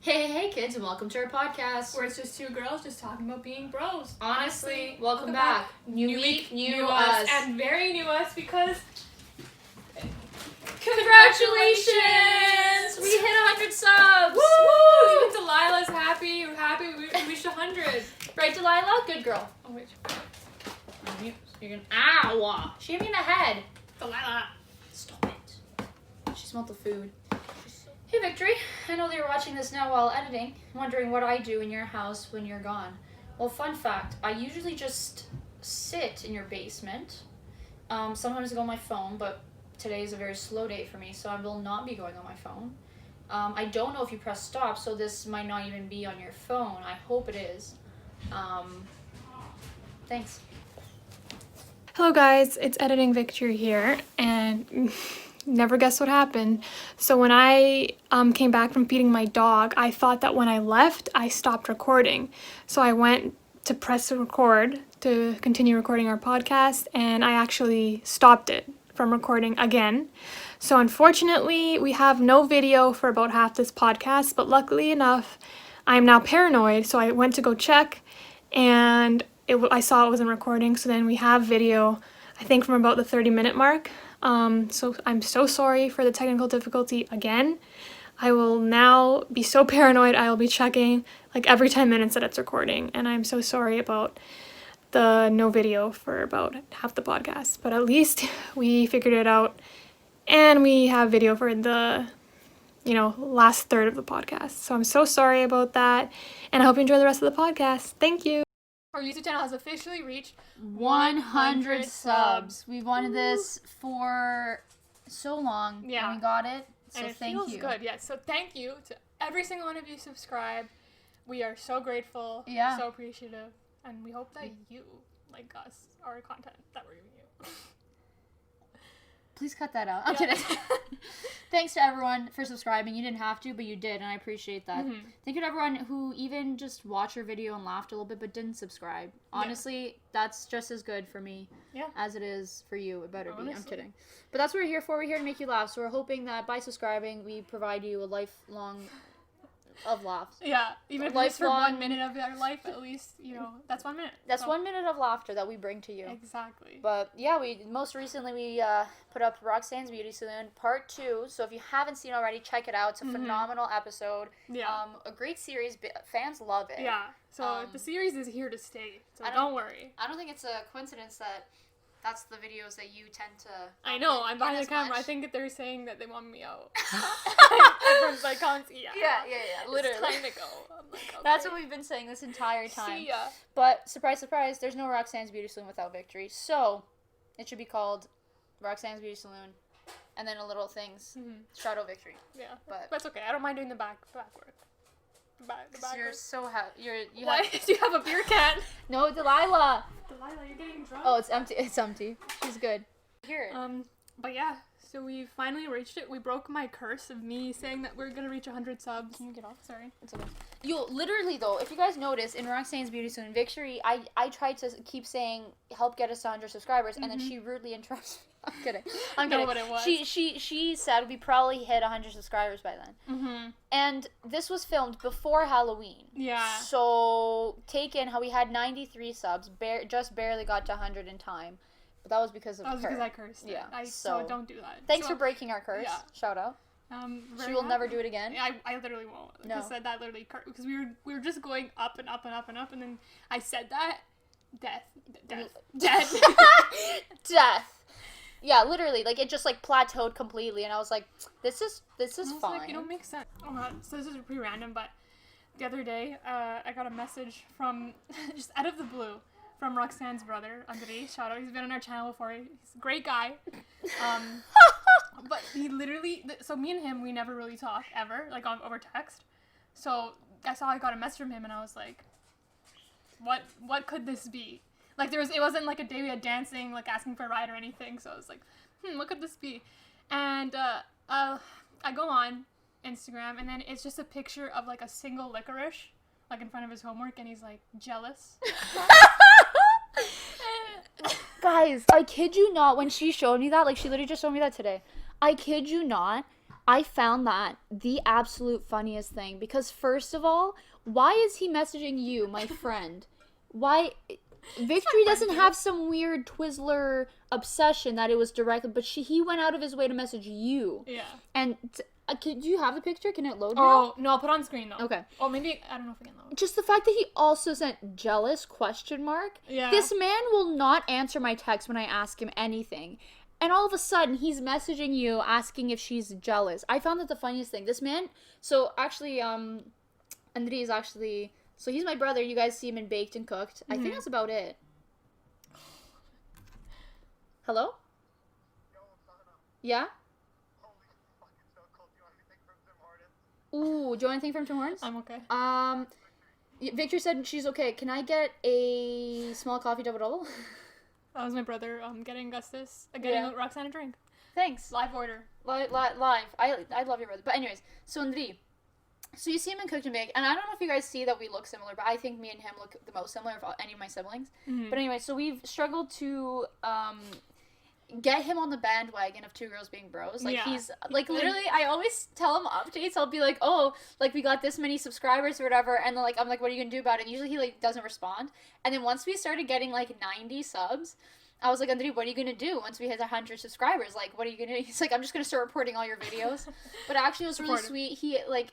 Hey kids, and welcome to our podcast. Where it's just two girls just talking about being bros. Honestly, welcome back. New week, new us. And very new us because... Congratulations! We hit 100 subs! Woo! Even Delilah's happy. We're happy we reached 100. Right, Delilah? Good girl. Oh, wait. You're gonna... Ow! She hit me in the head. Delilah. Stop it. She smelled the food. Hey Victory, I know that you're watching this now while editing, wondering what I do in your house when you're gone. Well, fun fact, I usually just sit in your basement. Sometimes I go on my phone, but today is a very slow day for me, so I will not be going on my phone. I don't know if you press stop, so this might not even be on your phone. I hope it is. Thanks. Hello guys, it's Editing Victory here, and never guess what happened. So when I came back from feeding my dog, I thought that when I left, I stopped recording. So I went to press record to continue recording our podcast, and I actually stopped it from recording again. So unfortunately, we have no video for about half this podcast, but luckily enough, I'm now paranoid, so I went to go check, and I saw it wasn't recording, so then we have video, I think from about the 30-minute mark. So I'm so sorry for the technical difficulty again. I will now be so paranoid I will be checking like every 10 minutes that it's recording, and I'm so sorry about the no video for about half the podcast, but at least we figured it out and we have video for the last third of the podcast. So I'm so sorry about that, and I hope you enjoy the rest of the podcast. Thank you. Our YouTube channel has officially reached 100 subs. We've wanted this for so long, Yeah. and we got it. So and it thank feels you. good. Yes. So thank you to every single one of you subscribed. We are so grateful. Yeah. So appreciative, and we hope that you like us, our content that we're giving you. Please cut that out. I'm Yeah. kidding. Thanks to everyone for subscribing. You didn't have to, but you did, and I appreciate that. Mhm. Thank you to everyone who even just watched your video and laughed a little bit, but didn't subscribe. Honestly, that's just as good for me as it is for you. It better be. I'm kidding. But that's what we're here for. We're here to make you laugh. So we're hoping that by subscribing, we provide you a lifelong of laughs. Yeah, even if it's for 1 minute of your life, at least, that's 1 minute. That's 1 minute of laughter that we bring to you. Exactly. But yeah, most recently we put up Roxanne's Beauty Salon Part 2. So if you haven't seen it already, check it out. It's a phenomenal episode. Yeah. A great series. Fans love it. Yeah. So the series is here to stay. So don't worry. I don't think it's a coincidence that that's the videos that you tend to... I know. I'm behind the camera. I think that they're saying that they want me out. Everyone's like, Yeah. Literally. It's time to go. I'm like, okay. That's what we've been saying this entire time. See ya. But surprise, surprise, there's no Roxanne's Beauty Salon without Victory. So it should be called Roxanne's Beauty Salon, and then a little things. Shadow Victory. Yeah. But that's okay. I don't mind doing the back work. The back you're work. so happy. Why do you have a beer can? No, Delilah, you're getting drunk. Oh, it's empty. It's empty. She's good. Hear it. But yeah, so we finally reached it. We broke my curse of me saying that we're gonna reach 100 subs. Can you get off? Sorry. It's okay. You literally though, if you guys notice in Roxanne's Beauty Salon Victory, I tried to keep saying help get us to 100 subscribers, and then she rudely interrupted me. I'm kidding. I'm kidding. What it was. She said we probably hit 100 subscribers by then. And this was filmed before Halloween. Yeah. So take in how we had 93 subs, just barely got to 100 in time. But that was because of her. That was because I cursed. Yeah. So don't do that. Thanks for breaking our curse. Yeah. Shout out. She will never do it again. I literally won't. No. I said that literally because we were just going up and up and up and up, and then I said that death. Death. Yeah, literally, like it just like plateaued completely, and I was like, "This is fine." Like, it don't make sense. Oh my God. So this is pretty random, but the other day, I got a message from just out of the blue from Roxanne's brother, Andrei. Shout out. He's been on our channel before. He's a great guy. But he literally. So me and him, we never really talk ever, like over text. So I got a message from him, and I was like, "What could this be?" Like it wasn't like a day we had dancing, like asking for a ride or anything. So I was like, what could this be? And I go on Instagram, and then it's just a picture of like a single licorice, like in front of his homework, and he's like jealous. Guys, I kid you not, when she showed me that, like she literally just showed me that today. I kid you not, I found that the absolute funniest thing because first of all, why is he messaging you, my friend? Why? Victory doesn't have some weird Twizzler obsession that it was directly, but he went out of his way to message you. Yeah. And do you have the picture? Can it load now? Oh, no, I'll put it on screen though. Okay. Oh, maybe, I don't know if we can load. Just the fact that he also sent jealous ? Yeah. This man will not answer my text when I ask him anything. And all of a sudden, he's messaging you asking if she's jealous. I found that the funniest thing. This man, so actually, Andrei is actually, so he's my brother. You guys see him in Baked and Cooked. I think that's about it. Hello? Yeah? Ooh, do you want anything from Tim Hortons? I'm okay. Victor said she's okay. Can I get a small coffee double? That was my brother getting Roxanne a drink. Thanks. Live order. Live. I love your brother. But anyways, so Andrei, so you see him in Cooked and Baked, and I don't know if you guys see that we look similar, but I think me and him look the most similar of any of my siblings. Mm-hmm. But anyway, so we've struggled to get him on the bandwagon of 2GirlsBeingBros. Like, he's, like, literally, I always tell him updates. I'll be like, oh, like, we got this many subscribers or whatever, and then, like, I'm like, what are you gonna do about it? And usually he, like, doesn't respond. And then once we started getting, like, 90 subs, I was like, Andrei, what are you gonna do once we hit 100 subscribers? Like, what are you gonna do? He's like, I'm just gonna start reporting all your videos. But actually, it was really sweet. He, like,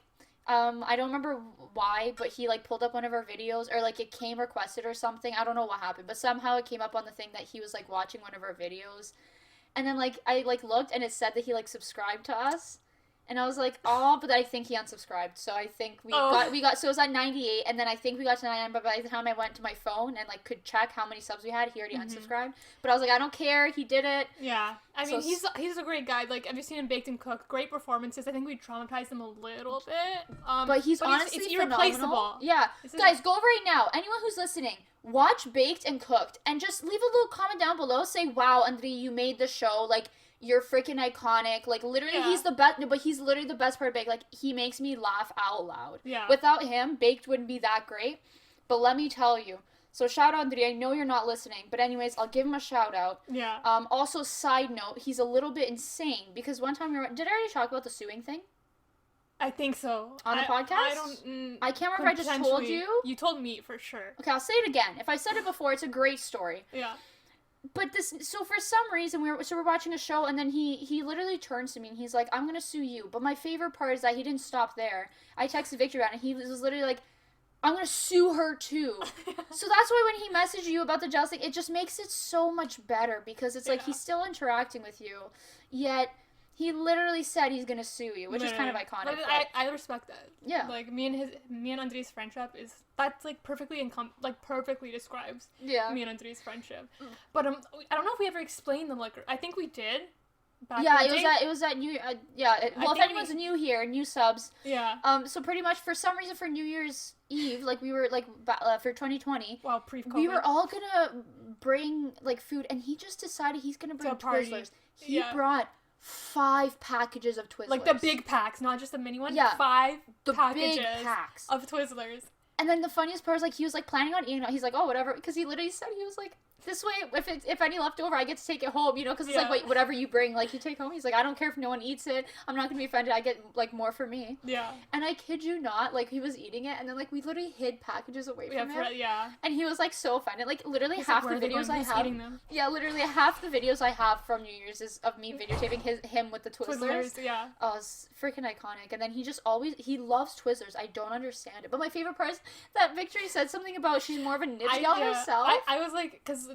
I don't remember why, but he, like, pulled up one of our videos, or, like, it came requested or something. I don't know what happened, but somehow it came up on the thing that he was, like, watching one of our videos. And then, like, I, like, looked, and it said that he, like, subscribed to us. And I was like, oh, but I think he unsubscribed. So I think we got, so it was at 98, and then I think we got to 99, but by the time I went to my phone and, like, could check how many subs we had, he already unsubscribed. But I was like, I don't care, he did it. Yeah. I mean, he's a great guy. Like, have you seen him Baked and Cooked? Great performances. I think we traumatized him a little bit. But he's honestly it's irreplaceable. Phenomenal. Yeah. Guys, go over right now. Anyone who's listening, watch Baked and Cooked, and just leave a little comment down below. Say, wow, Andrei, you made the show. Like, you're freaking iconic. Like, literally, he's the best, but he's literally the best part of Baked. Like, he makes me laugh out loud. Yeah. Without him, Baked wouldn't be that great. But let me tell you. So, shout out, Andrei. I know you're not listening, but anyways, I'll give him a shout out. Yeah. Also, side note, he's a little bit insane, because one time did I already talk about the suing thing? I think so. On a podcast? I can't remember if I just told you. You told me, for sure. Okay, I'll say it again. If I said it before, it's a great story. Yeah. But so for some reason, we're watching a show, and then he literally turns to me, and he's like, I'm gonna sue you. But my favorite part is that he didn't stop there. I texted Victor about it, and he was literally like, I'm gonna sue her too. So that's why when he messaged you about the jealousy, it just makes it so much better, because it's like he's still interacting with you, yet he literally said he's gonna sue you, which is kind of iconic. But I respect that. Yeah. Like, me and Andrei's friendship that's like perfectly perfectly describes me and Andrei's friendship. But I don't know if we ever explained the liquor. I think we did. It was at New if anyone's new here, new subs. Yeah. So pretty much for some reason for New Year's Eve, like we were like for 2020. Well, pre-COVID. We were all gonna bring like food, and he just decided he's gonna bring Twizzlers. He brought 5 packages of Twizzlers. Like the big packs, not just the mini one. Yeah. 5 packages big packs of Twizzlers. And then the funniest part is, like, he was, like, planning on eating it. He's like, oh, whatever. Because he literally said, he was like, this way, if any left over, I get to take it home, you know? Because it's like, wait, whatever you bring, like, you take home. He's like, I don't care if no one eats it. I'm not going to be offended. I get, like, more for me. Yeah. And I kid you not, like, he was eating it, and then, like, we literally hid packages away from him. Yeah. And he was, like, so offended. Like, literally half the videos I have. Yeah, literally half the videos I have from New Year's is of me videotaping him with the Twizzlers. Yeah. Oh, it's freaking iconic. And then he just he loves Twizzlers. I don't understand it. But my favorite part is that Victory said something about she's more of a nibs gal herself. I was like, because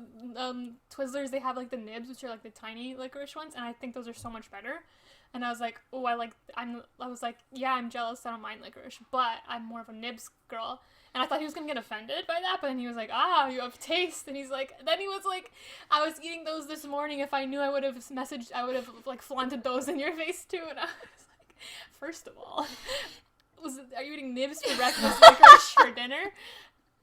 Twizzlers, they have like the nibs, which are like the tiny licorice ones, and I think those are so much better. And I was like, oh, I'm jealous. I don't mind licorice, but I'm more of a nibs girl. And I thought he was gonna get offended by that, but then he was like, you have taste. And he's like, then he was like, I was eating those this morning. If I knew, I would have like flaunted those in your face too. And I was like, first of all, are you eating nibs for breakfast, licorice for dinner?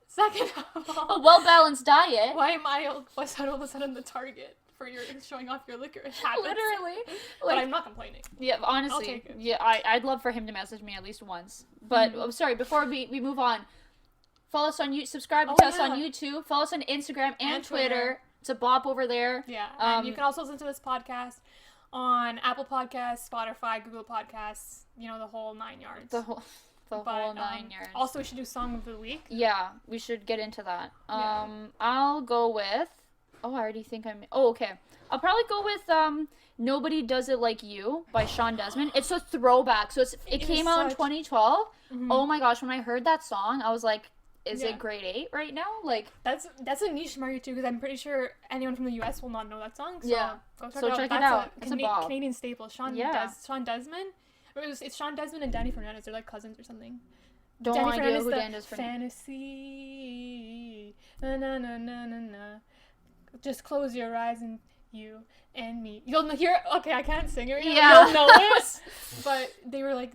Second of all, a well-balanced diet. Why am I all of a sudden the target for your showing off your licorice habits? Literally. But I'm not complaining. Yeah, honestly. I'll take it. Yeah, I'd love for him to message me at least once. But I'm sorry, before we move on, follow us on YouTube, subscribe to us on YouTube, follow us on Instagram and Twitter. It's a bop over there. Yeah, and you can also listen to this podcast on Apple Podcasts, Spotify, Google Podcasts, you know, the whole 9 yards. The whole 9 yards. Also, we should do Song of the Week. Yeah, we should get into that. Yeah. I'll go with... Oh, I already think I'm... Oh, okay. I'll probably go with Nobody Does It Like You by Sean Desmond. It's a throwback. So it came out in 2012. Mm-hmm. Oh my gosh, when I heard that song, I was like, is it grade 8 right now? Like That's a niche market too, because I'm pretty sure anyone from the US will not know that song. So go check it out. It's a Canadian staple. Sean Desmond. It's Sean Desmond and Danny Fernandez. They're like cousins or something. Don't idea who Dan is. Fantasy. Na na na na na na. Just close your eyes and you and me. You'll hear. Okay, I can't sing it. You'll know it. But they were like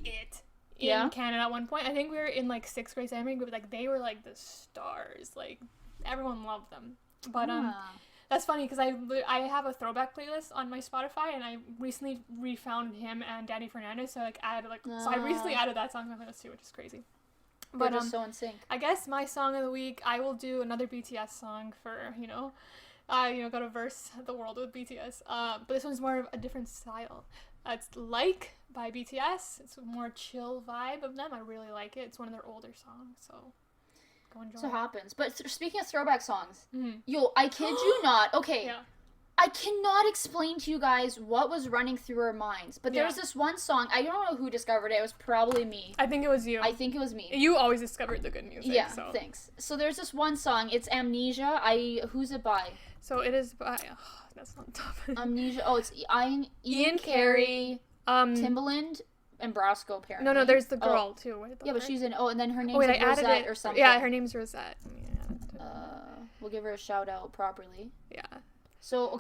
it in Canada at one point. I think we were in like 6th grade singing group. Like they were like the stars. Like everyone loved them. But that's funny because I have a throwback playlist on my Spotify, and I recently refound him and Danny Fernandez. So like so I recently added that song to my playlist too, which is crazy. But just so in sync. I guess my song of the week, I will do another BTS song for got to verse the world with BTS. But this one's more of a different style. It's Like by BTS. It's a more chill vibe of them. I really like it. It's one of their older songs, so go enjoy. So happens. But speaking of throwback songs, yo, I kid you not. Okay. Yeah. I cannot explain to you guys what was running through our minds, but there was this one song. I don't know who discovered it. It was probably me. I think it was you. I think it was me. You always discovered the good music. Yeah, thanks. So there's this one song. It's Amnesia. Who's it by? So it is by... Oh, that's not tough. Amnesia. Oh, it's Ian Carey, Timbaland, and Brasco, apparently. No, there's the girl, too. But she's in... Oh, and then her name's Rosette or something. Yeah, her name's Rosette. We'll give her a shout-out properly. Yeah. So,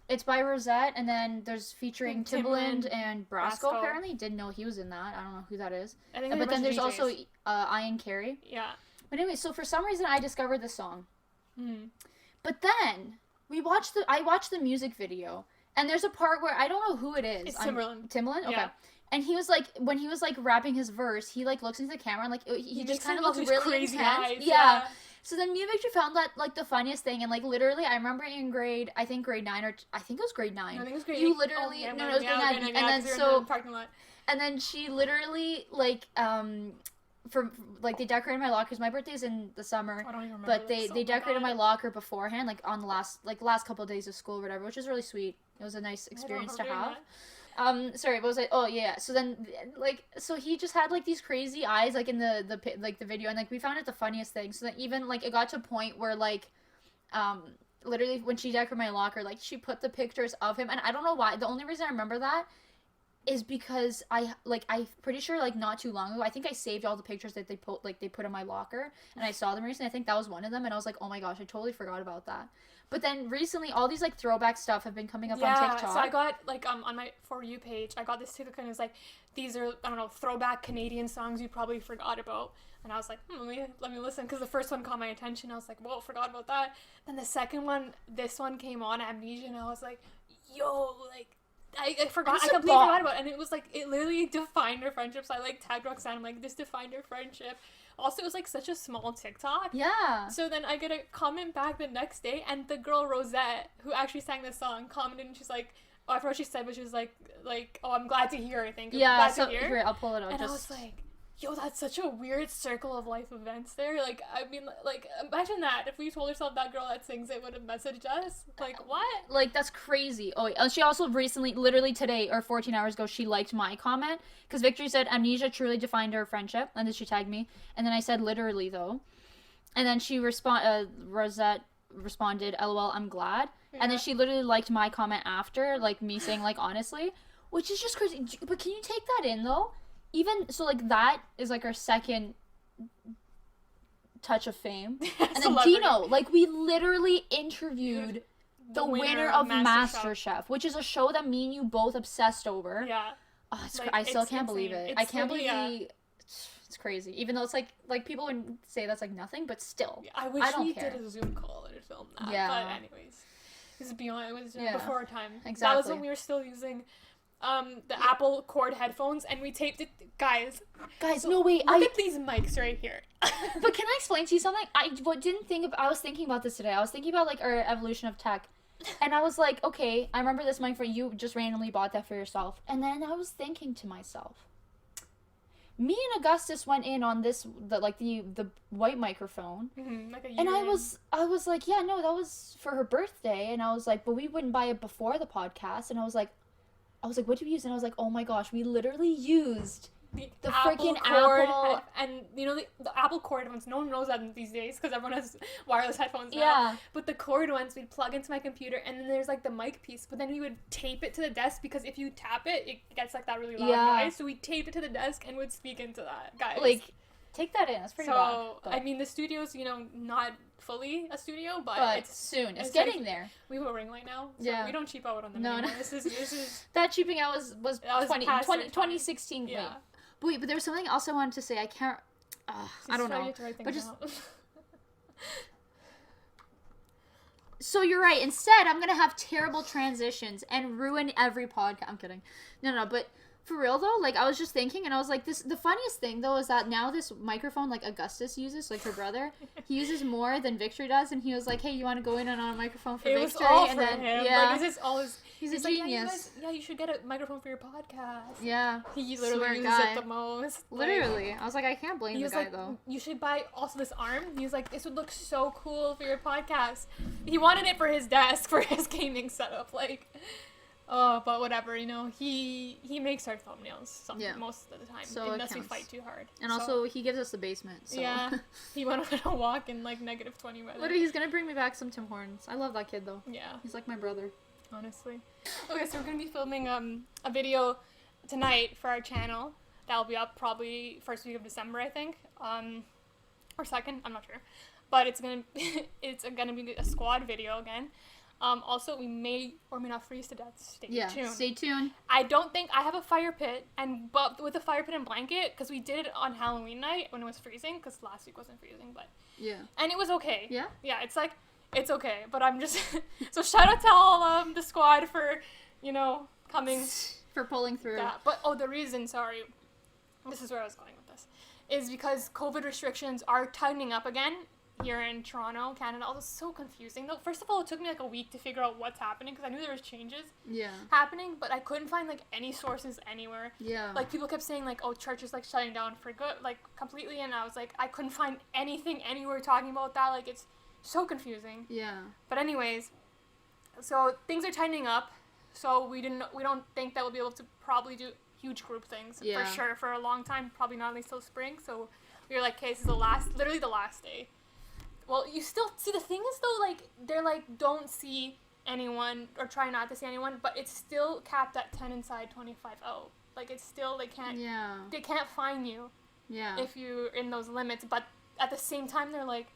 it's by Rosette, and then there's featuring Timbaland and Brasco, apparently. Didn't know he was in that. I don't know who that is. But then there's also Ian Carey. Yeah. But anyway, so for some reason I discovered this song. But then I watched the music video, and there's a part where I don't know who it is. It's Timbaland. Timbaland? Okay. Yeah. And he was like, when he was like rapping his verse, he like looks into the camera and like he just kind of looks really crazy intense. Eyes, yeah. So then me and Victor found that like the funniest thing, and like literally I remember in grade 9 or I think it was grade 9. No, I think it was grade 8. You literally it was grade 9. And then so and then she literally like for like they decorated my locker because my birthday's in the summer. I don't even remember. But they decorated my locker beforehand, like on the last couple of days of school or whatever, which is really sweet. It was a nice experience to have. Sorry, what was I? Oh yeah. So then, like, so he just had like these crazy eyes, like in the video, and like we found it the funniest thing. So that even like it got to a point where like, literally when she decorated my locker, like she put the pictures of him, and I don't know why. The only reason I remember that is because I'm pretty sure like not too long ago, I think I saved all the pictures that they put in my locker, and I saw them recently. I think that was one of them, and I was like, oh my gosh, I totally forgot about that. But then recently, all these like throwback stuff have been coming up on TikTok. Yeah, so I got like on my For You page, I got this TikTok and it was like, these are throwback Canadian songs you probably forgot about. And I was like, let me listen, because the first one caught my attention. I was like, whoa, forgot about that. Then the second one, this one came on, Amnesia, and I was like, yo, like. I forgot. I completely forgot about it. And it was like, it literally defined our friendship. So I like tagged Roxanne. I'm like, this defined our friendship. Also, it was like such a small TikTok. Yeah. So then I get a comment back the next day, and the girl Rosette, who actually sang this song, commented, and she's like, oh, I forgot what she said, but she was like, oh, I'm glad to hear, I think. Yeah, so here, I'll pull it up. And I was like, yo, that's such a weird circle of life events there. Like, I mean, like, imagine that. If we told ourselves that girl that sings it would have messaged us. Like, what? Like, that's crazy. Oh, she also recently, literally today, or 14 hours ago, she liked my comment. Because Victory said, Amnesia truly defined our friendship. And then she tagged me. And then I said, literally, though. And then she Rosette responded, LOL, I'm glad. Yeah. And then she literally liked my comment after, like, me saying, like, honestly. Which is just crazy. But can you take that in, though? Even, so, like, that is, like, our second touch of fame. And then Dino, like, we literally interviewed the winner of MasterChef, which is a show that me and you both obsessed over. Yeah. Oh, I still can't believe it. I can't believe it's crazy. Even though it's, like, people would say that's, like, nothing, but still. Yeah, I wish we did a Zoom call and filmed that. Yeah. But anyways, this is beyond, it was before our time. Exactly. That was when we were still using... the Apple cord headphones, and we taped it. Guys, so no wait. Look at these mics right here. But can I explain to you something? I was thinking about this today. I was thinking about like our evolution of tech, And I was like, okay, I remember this microphone. You just randomly bought that for yourself. And then I was thinking to myself, me and Augustus went in on the white microphone. Like a year and I in. was like, yeah, no, that was for her birthday. And I was like, but we wouldn't buy it before the podcast. And I was like, what do we use? And I was like, oh my gosh, we literally used the freaking Apple. And you know the Apple cord ones, no one knows that these days because everyone has wireless headphones now. Yeah. But the cord ones we'd plug into my computer, and then there's like the mic piece, but then we would tape it to the desk because if you tap it, it gets like that really loud noise. So we taped it to the desk and would speak into that, guys. Like, take that in. That's pretty bad. So I mean, the studio's not fully a studio, but it's soon. It's getting there. We have a ring light now, so we don't cheap out on them anymore. This is that cheaping out was 2016. Yeah. Wait, but there was something else I wanted to say. I can't. I don't know. But just. So you're right. Instead, I'm gonna have terrible transitions and ruin every podcast. I'm kidding. No. But for real though, like I was just thinking, and I was like, the funniest thing though is that now this microphone, like Augustus uses, like her brother, he uses more than Victory does, and he was like, hey, you want to go in on a microphone for Victory? Was all and for then him. yeah, like, this is all his. He's a like, genius. Yeah, you should get a microphone for your podcast. Yeah. He literally uses it the most. Literally. I was like, I can't blame the guy, like, though. You should buy also this arm. He was like, this would look so cool for your podcast. He wanted it for his desk, for his gaming setup. Like, but whatever, he makes our thumbnails most of the time. So unless we fight too hard. And also, he gives us the basement, so. Yeah. He went on a walk in, like, -20 weather. Literally, he's gonna bring me back some Tim Hortons. I love that kid, though. Yeah. He's like my brother. Honestly. Okay, so we're going to be filming a video tonight for our channel. That'll be up probably first week of December, I think. Or second, I'm not sure. But it's going to be a squad video again. Also, we may or may not freeze to death. Stay tuned. Stay tuned. I don't think I have a fire pit, but with a fire pit and blanket, because we did it on Halloween night when it was freezing, because last week wasn't freezing, but and it was okay. Yeah? Yeah, it's okay, but I'm just so shout out to all the squad for coming for pulling through. That. But the reason, sorry, this is where I was going with this, is because COVID restrictions are tightening up again here in Toronto, Canada. It was so confusing though. First of all, it took me like a week to figure out what's happening because I knew there was changes happening, but I couldn't find like any sources anywhere. Yeah. Like people kept saying like, oh, church is like shutting down for good, like completely, and I was like, I couldn't find anything anywhere talking about that. Like it's so confusing. Yeah. But anyways, so things are tightening up. So we don't think that we'll be able to probably do huge group things for sure for a long time. Probably not at least till spring. So we were like, okay, this is literally the last day. Well, you still see, the thing is though, like they're like, don't see anyone or try not to see anyone, but it's still capped at 10 inside, 25 out. Like it's still they can't fine you if you're in those limits. But at the same time, they're like,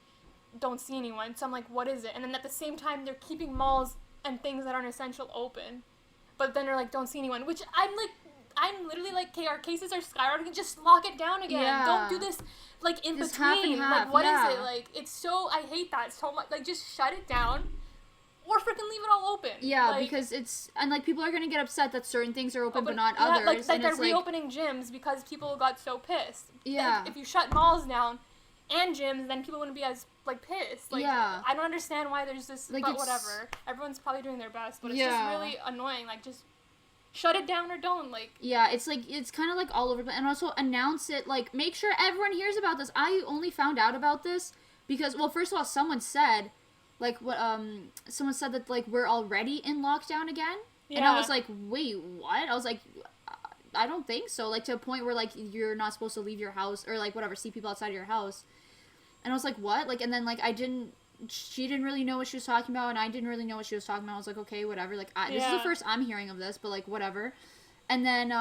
don't see anyone. So I'm like, what is it? And then at the same time, they're keeping malls and things that aren't essential open, but then they're like, don't see anyone, which I'm literally like, okay, our cases are skyrocketing, just lock it down again. Don't do this like in between. Half and half. Like what is it? Like it's so, I hate that so much. Like just shut it down or freaking leave it all open. Yeah, like, because it's, and like people are gonna get upset that certain things are open but not others. Like they're reopening gyms because people got so pissed. Yeah. If you shut malls down and gyms, then people wouldn't be as like pissed. Like I don't understand why there's this, like, but whatever. Everyone's probably doing their best, but it's just really annoying. Like just shut it down or don't, like. Yeah, it's like, it's kind of like all over, and also announce it, like make sure everyone hears about this. I only found out about this because, well, first of all, someone said that like we're already in lockdown again, and I was like, wait, what? I was like, I don't think so. Like to a point where like you're not supposed to leave your house or like whatever, see people outside of your house. And I was like, what? Like, and then, like, she didn't really know what she was talking about, and I didn't really know what she was talking about. I was like, okay, whatever. Like, this is the first I'm hearing of this, but, like, whatever. And then,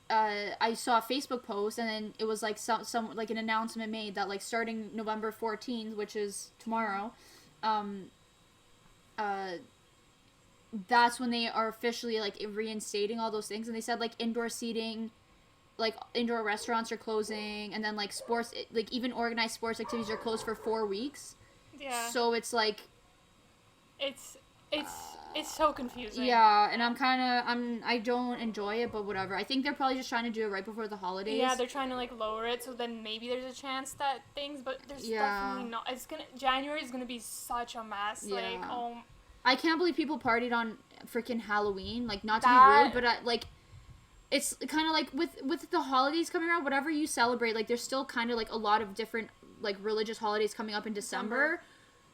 I saw a Facebook post, and then it was, like, some like, an announcement made that, like, starting November 14th, which is tomorrow, that's when they are officially, like, reinstating all those things. And they said, like, indoor seating, like indoor restaurants are closing, and then like sports, like even organized sports activities are closed for 4 weeks. Yeah. So it's like, it's so confusing. Yeah, and I don't enjoy it, but whatever. I think they're probably just trying to do it right before the holidays. Yeah, they're trying to like lower it, so then maybe there's a chance but there's definitely not. January is gonna be such a mess. Yeah. Like, I can't believe people partied on freaking Halloween. Like, not to be rude, but like, it's kind of like with the holidays coming around, whatever you celebrate, like, there's still kind of like a lot of different like religious holidays coming up in December.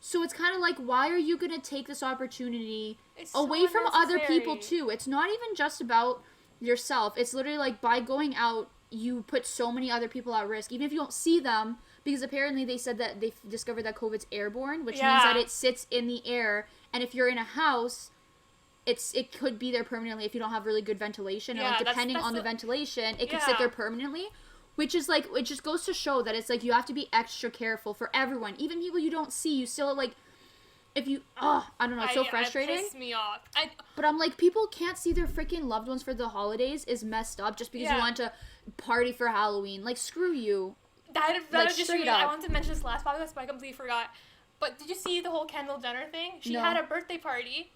So it's kind of like, why are you gonna take this opportunity away from other people too? It's not even just about yourself. It's literally like, by going out, you put so many other people at risk, even if you don't see them, because apparently they said that they discovered that COVID's airborne, which means that it sits in the air, and if you're in a house, it could be there permanently if you don't have really good ventilation, and like depending on the ventilation, it could sit there permanently. Which is like, it just goes to show that it's like, you have to be extra careful for everyone, even people you don't see. You still like, if you, I don't know, it's so frustrating. It pisses me off. But I'm like, people can't see their freaking loved ones for the holidays is messed up just because you want to party for Halloween. Like, screw you. That just really, I wanted to mention this last podcast, but I completely forgot. But did you see the whole Kendall Jenner thing? She had a birthday party,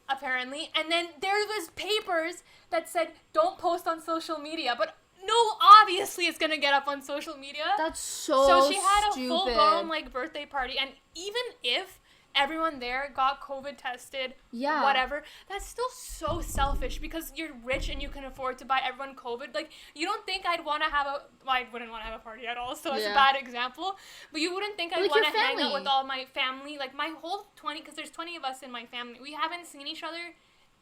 apparently, and then there was papers that said, don't post on social media, but no, obviously it's gonna get up on social media. That's so she had stupid. A full-blown, like, birthday party, and even if everyone there got COVID tested, whatever, that's still so selfish, because you're rich and you can afford to buy everyone COVID. Like, you don't think I'd want to have I wouldn't want to have a party at all, so it's a bad example, but you wouldn't think I'd want to hang out with all my family, like, my whole 20, because there's 20 of us in my family. We haven't seen each other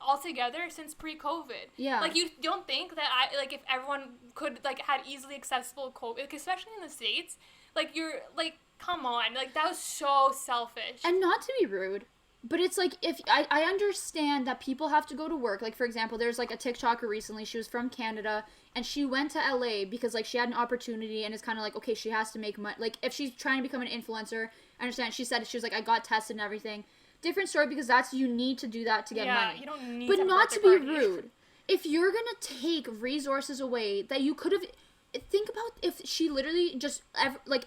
all together since pre-COVID. Yeah. Like, you don't think that if everyone could, like, had easily accessible COVID, like, especially in the States, like, you're, like, come on, like, that was so selfish. And not to be rude, but it's like, if I understand that people have to go to work. Like, for example, there's like a TikToker recently, she was from Canada, and she went to LA because, like, she had an opportunity, and it's kind of like, okay, she has to make money. Like, if she's trying to become an influencer, I understand. She said, she was like, I got tested and everything. Different story, because you need to do that to get money. You don't need but not to be rude. If you're gonna take resources away that you could have, think about if she literally just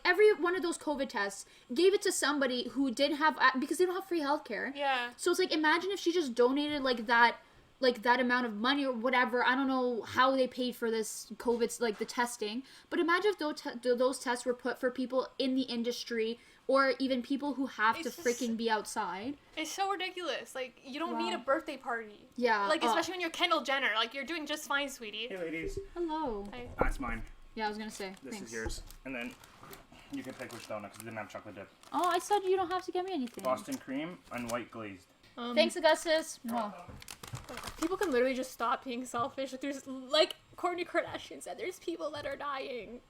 every one of those COVID tests gave it to somebody who didn't have, because they don't have free healthcare. Yeah. So it's like, imagine if she just donated like that amount of money or whatever. I don't know how they paid for this COVID, like, the testing, but imagine if those tests were put for people in the industry, or even people who have to freaking be outside. It's so ridiculous. Like, you don't need a birthday party. Yeah. Like, especially when you're Kendall Jenner. Like, you're doing just fine, sweetie. Hey, ladies. Hello. Hi. That's mine. Yeah, I was gonna say. This is yours. And then you can pick which donut, because it didn't have chocolate dip. Oh, I said you don't have to get me anything. Boston cream and white glazed. Thanks, Augustus. Oh. People can literally just stop being selfish. Like, there's, like Kourtney Kardashian said, there's people that are dying.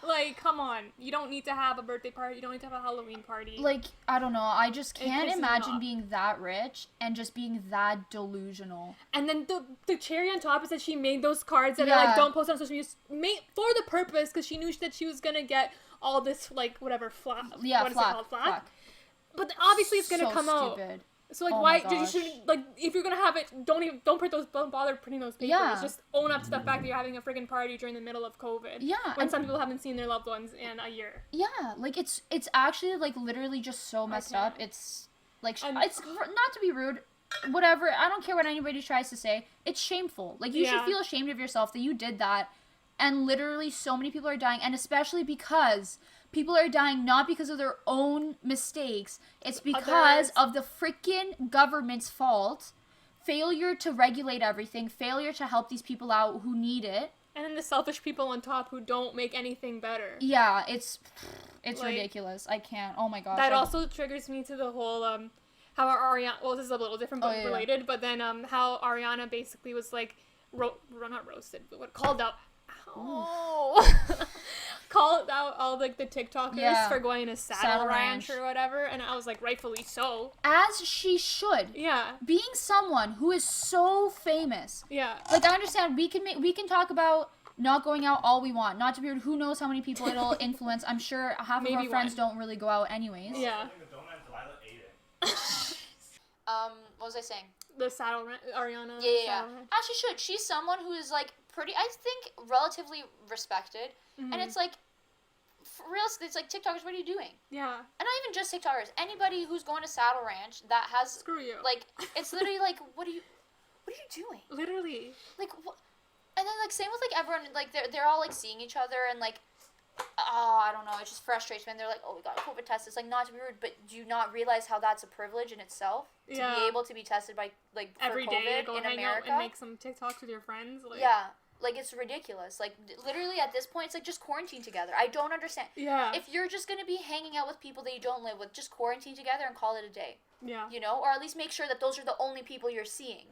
Like, come on. You don't need to have a birthday party. You don't need to have a Halloween party. Like, I don't know. I just can't imagine being that rich and just being that delusional. And then the cherry on top is that she made those cards that are like, don't post on social media, for the purpose, because she knew that she was going to get all this, like, whatever, flack. Yeah, what is it called? Flack. But obviously it's going to come out. So, like, why did you shouldn't, like, if you're gonna have it, don't bother printing those papers. Yeah. Just own up to the fact that you're having a friggin' party during the middle of COVID. Yeah. When some people haven't seen their loved ones in a year. Yeah, like, it's actually, like, literally just so messed up. It's like, it's not to be rude, whatever. I don't care what anybody tries to say. It's shameful. Like, you should feel ashamed of yourself that you did that, and literally so many people are dying, and especially because people are dying not because of their own mistakes. It's because of the freaking government's fault. Failure to regulate everything. Failure to help these people out who need it. And then the selfish people on top who don't make anything better. Yeah, it's like, ridiculous. I can't. Oh my gosh. That also triggers me to the whole, how Ariana, well, this is a little different but related, but then how Ariana basically was like, not roasted, but called out. Called out all, like, the TikTokers for going to Saddle Ranch or whatever, and I was like, rightfully so. As she should. Yeah. Being someone who is so famous. Yeah. Like, I understand we can talk about not going out all we want. Not to be rude, who knows how many people it'll influence. I'm sure half of our friends don't really go out anyways. Yeah. What was I saying? The Saddle Ranch, Ariana. Yeah. As she should. She's someone who is, like, pretty, I think, relatively respected. Mm-hmm. And it's like, realistically, it's like, TikTokers, what are you doing? Yeah. And not even just TikTokers. Anybody who's going to Saddle Ranch that has... Screw you. Like, it's literally like, what are you doing? Literally. Like, what? And then, like, same with, like, everyone, like, they're all, like, seeing each other, and, like, oh, I don't know, it just frustrates me. And they're like, oh, we got a COVID test. It's like, not to be rude, but do you not realize how that's a privilege in itself? To be able to be tested by, like, for every COVID day, go in hang America? out and make some TikToks with your friends. Like, yeah. Like, it's ridiculous. Like, literally at this point, it's like, just quarantine together. I don't understand. Yeah. If you're just going to be hanging out with people that you don't live with, just quarantine together and call it a day. Yeah. You know? Or at least make sure that those are the only people you're seeing.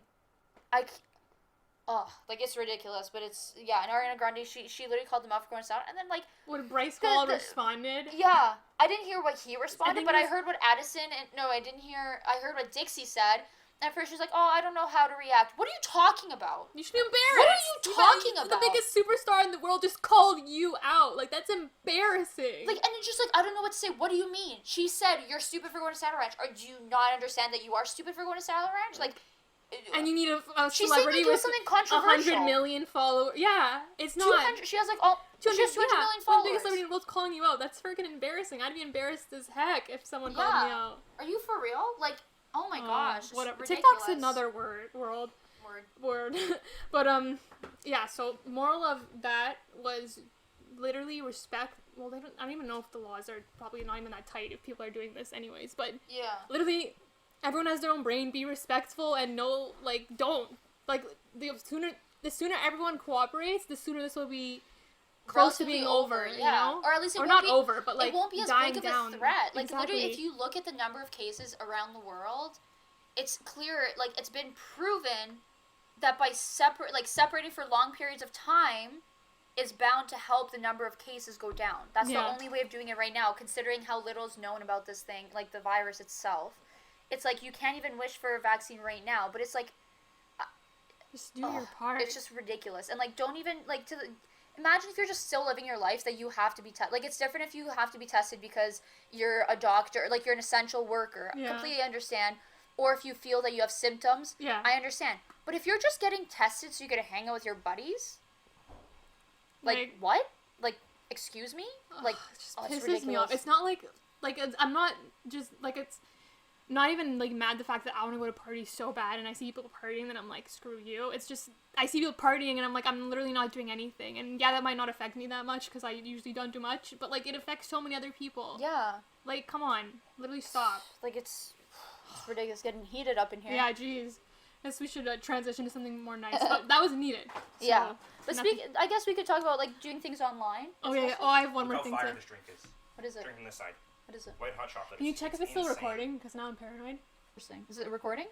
Like, it's ridiculous, but it's, yeah, and Ariana Grande, she literally called them out for going out, and then, like... When Bryce Hall responded... Yeah, I didn't hear what he responded, but I heard what Addison, I heard what Dixie said. At first, she was like, oh, I don't know how to react. What are you talking about? You should be embarrassed. What are you talking about? The biggest superstar in the world just called you out. Like, that's embarrassing. Like, and it's just like, I don't know what to say. What do you mean? She said, you're stupid for going to Saddle Ranch. Or do you not understand that you are stupid for going to Saddle Ranch? Like... And you need a she's celebrity with something controversial. 100 million followers. Yeah, it's not. 200. She has like she has 200 million followers. The biggest celebrity in the world's calling you out. That's freaking embarrassing. I'd be embarrassed as heck if someone called me out. Are you for real? Like, oh my gosh. Whatever. Ridiculous. TikTok's another word. But yeah. So moral of that was literally respect. Well, I don't even know if the laws are probably not even that tight if people are doing this anyways. But yeah, literally. Everyone has their own brain. Be respectful and don't. Like, the sooner everyone cooperates, the sooner this will be close to being over, you know? Or at least over, but, like, it won't be as dying big of down. a threat. Like, exactly. literally, if you look at the number of cases around the world, it's clear, like, it's been proven that by separating for long periods of time is bound to help the number of cases go down. That's the only way of doing it right now, considering how little is known about this thing, like the virus itself. It's like, you can't even wish for a vaccine right now, but it's like... just do your part. It's just ridiculous. And, like, don't even, like, imagine if you're just still living your life that you have to be tested. Like, it's different if you have to be tested because you're a doctor, like, you're an essential worker. I completely understand. Or if you feel that you have symptoms. Yeah. I understand. But if you're just getting tested so you get to hang out with your buddies... Like, what? Like, excuse me? Like, it just it's pisses me off. It's not like I'm not just, like, it's... not even, like, mad the fact that I want to go to parties so bad and I see people partying and I'm like, screw you. It's just, I see people partying and I'm like, I'm literally not doing anything. And yeah, that might not affect me that much because I usually don't do much, but, like, it affects so many other people. Yeah. Like, come on. Literally stop. Like, it's ridiculous getting heated up in here. Yeah, jeez. Guess we should transition to something more nice. But that was needed. So, yeah. But I guess we could talk about, like, doing things online. Oh, yeah. Oh, I have one more Look thing how to... fire this drink is. What is it? Drinking this side. What is it? White hot chocolate. Can you check if it's still recording? Because now I'm paranoid. Interesting. Is it recording?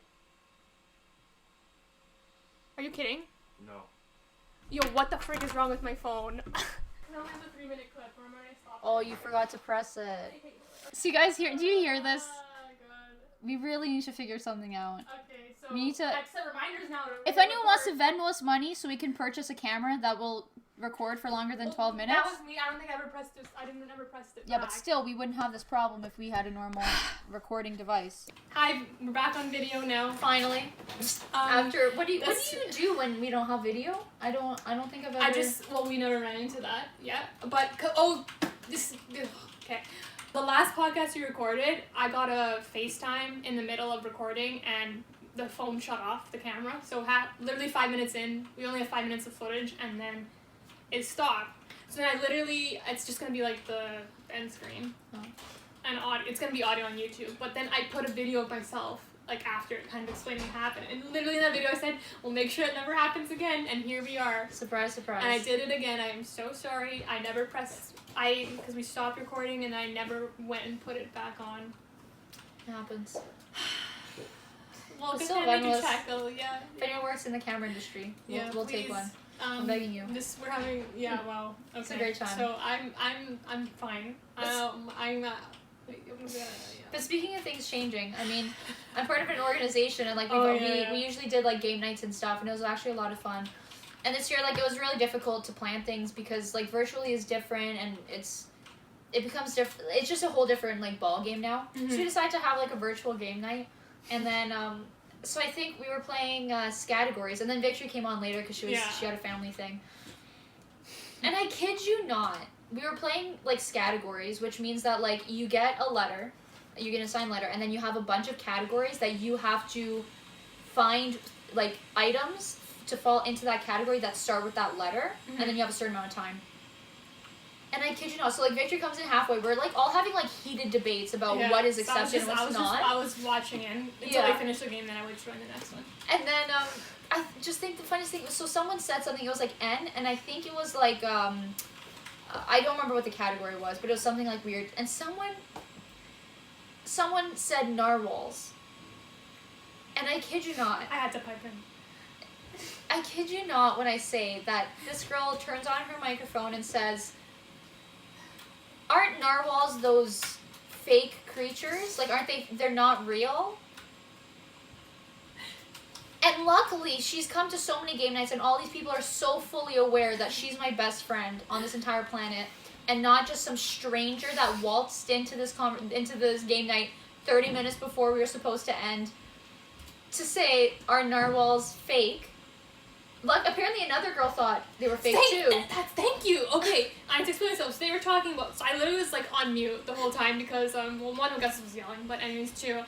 Are you kidding? No. Yo, what the frick is wrong with my phone? No, it's a 3-minute clip. Remember I stopped. Oh, you forgot to press it. So you guys do you hear this? God. We really need to figure something out. Okay, so We need to... I set reminders now to If anyone wants to Venmo us money so we can purchase a camera that will record for longer than 12 minutes. That was me. I don't think I ever pressed it. I didn't ever press it. Yeah, but still, we wouldn't have this problem if we had a normal recording device. Hi, we're back on video now. Finally. After what do you do when we don't have video? I don't think I've ever. We never ran into that yet. But okay. The last podcast we recorded, I got a FaceTime in the middle of recording and the phone shut off the camera. So literally 5 minutes in, we only have 5 minutes of footage, and then it stopped. So then it's just gonna be like the end screen and audio. It's gonna be audio on YouTube. But then I put a video of myself like after, kind of explaining what happened. And literally in that video I said, "We'll make sure it never happens again." And here we are. Surprise, surprise. And I did it again. I am so sorry. I never pressed. Because we stopped recording and I never went and put it back on. It happens. Well, But good still, thing we Venmo's- can check though. Yeah. If anyone works in the camera industry, we'll take please. one. I'm begging you. We're having wow. Okay. It's a great time. So I'm fine. But speaking of things changing, I mean, I'm part of an organization and like we usually did like game nights and stuff, and it was actually a lot of fun. And this year, like, it was really difficult to plan things because like virtually is different and it becomes different. It's just a whole different like ball game now. Mm-hmm. So we decided to have like a virtual game night, and then so I think we were playing categories, and then Victory came on later because she had a family thing. And I kid you not, we were playing like categories, which means that like you get a letter, you get an assigned letter, and then you have a bunch of categories that you have to find like items to fall into that category that start with that letter, and then you have a certain amount of time. And I kid you not, so like Victory comes in halfway. We're like all having like heated debates about what is accepted and what's not. I was watching it until they finished the game, then I would join the next one. And then I just think the funniest thing was, so someone said something, it was like N, and I think it was like I don't remember what the category was, but it was something like weird. And someone said narwhals. And I kid you not. I had to pipe in. I kid you not when I say that this girl turns on her microphone and says, aren't narwhals those fake creatures? Like, they're not real? And luckily, she's come to so many game nights and all these people are so fully aware that she's my best friend on this entire planet and not just some stranger that waltzed into this game night 30 minutes before we were supposed to end to say, are narwhals fake? Look, apparently another girl thought they were fake too. Thank you. Okay, I have to explain myself. So they were talking about. So I literally was like on mute the whole time because one of Gus was yelling, but anyways two,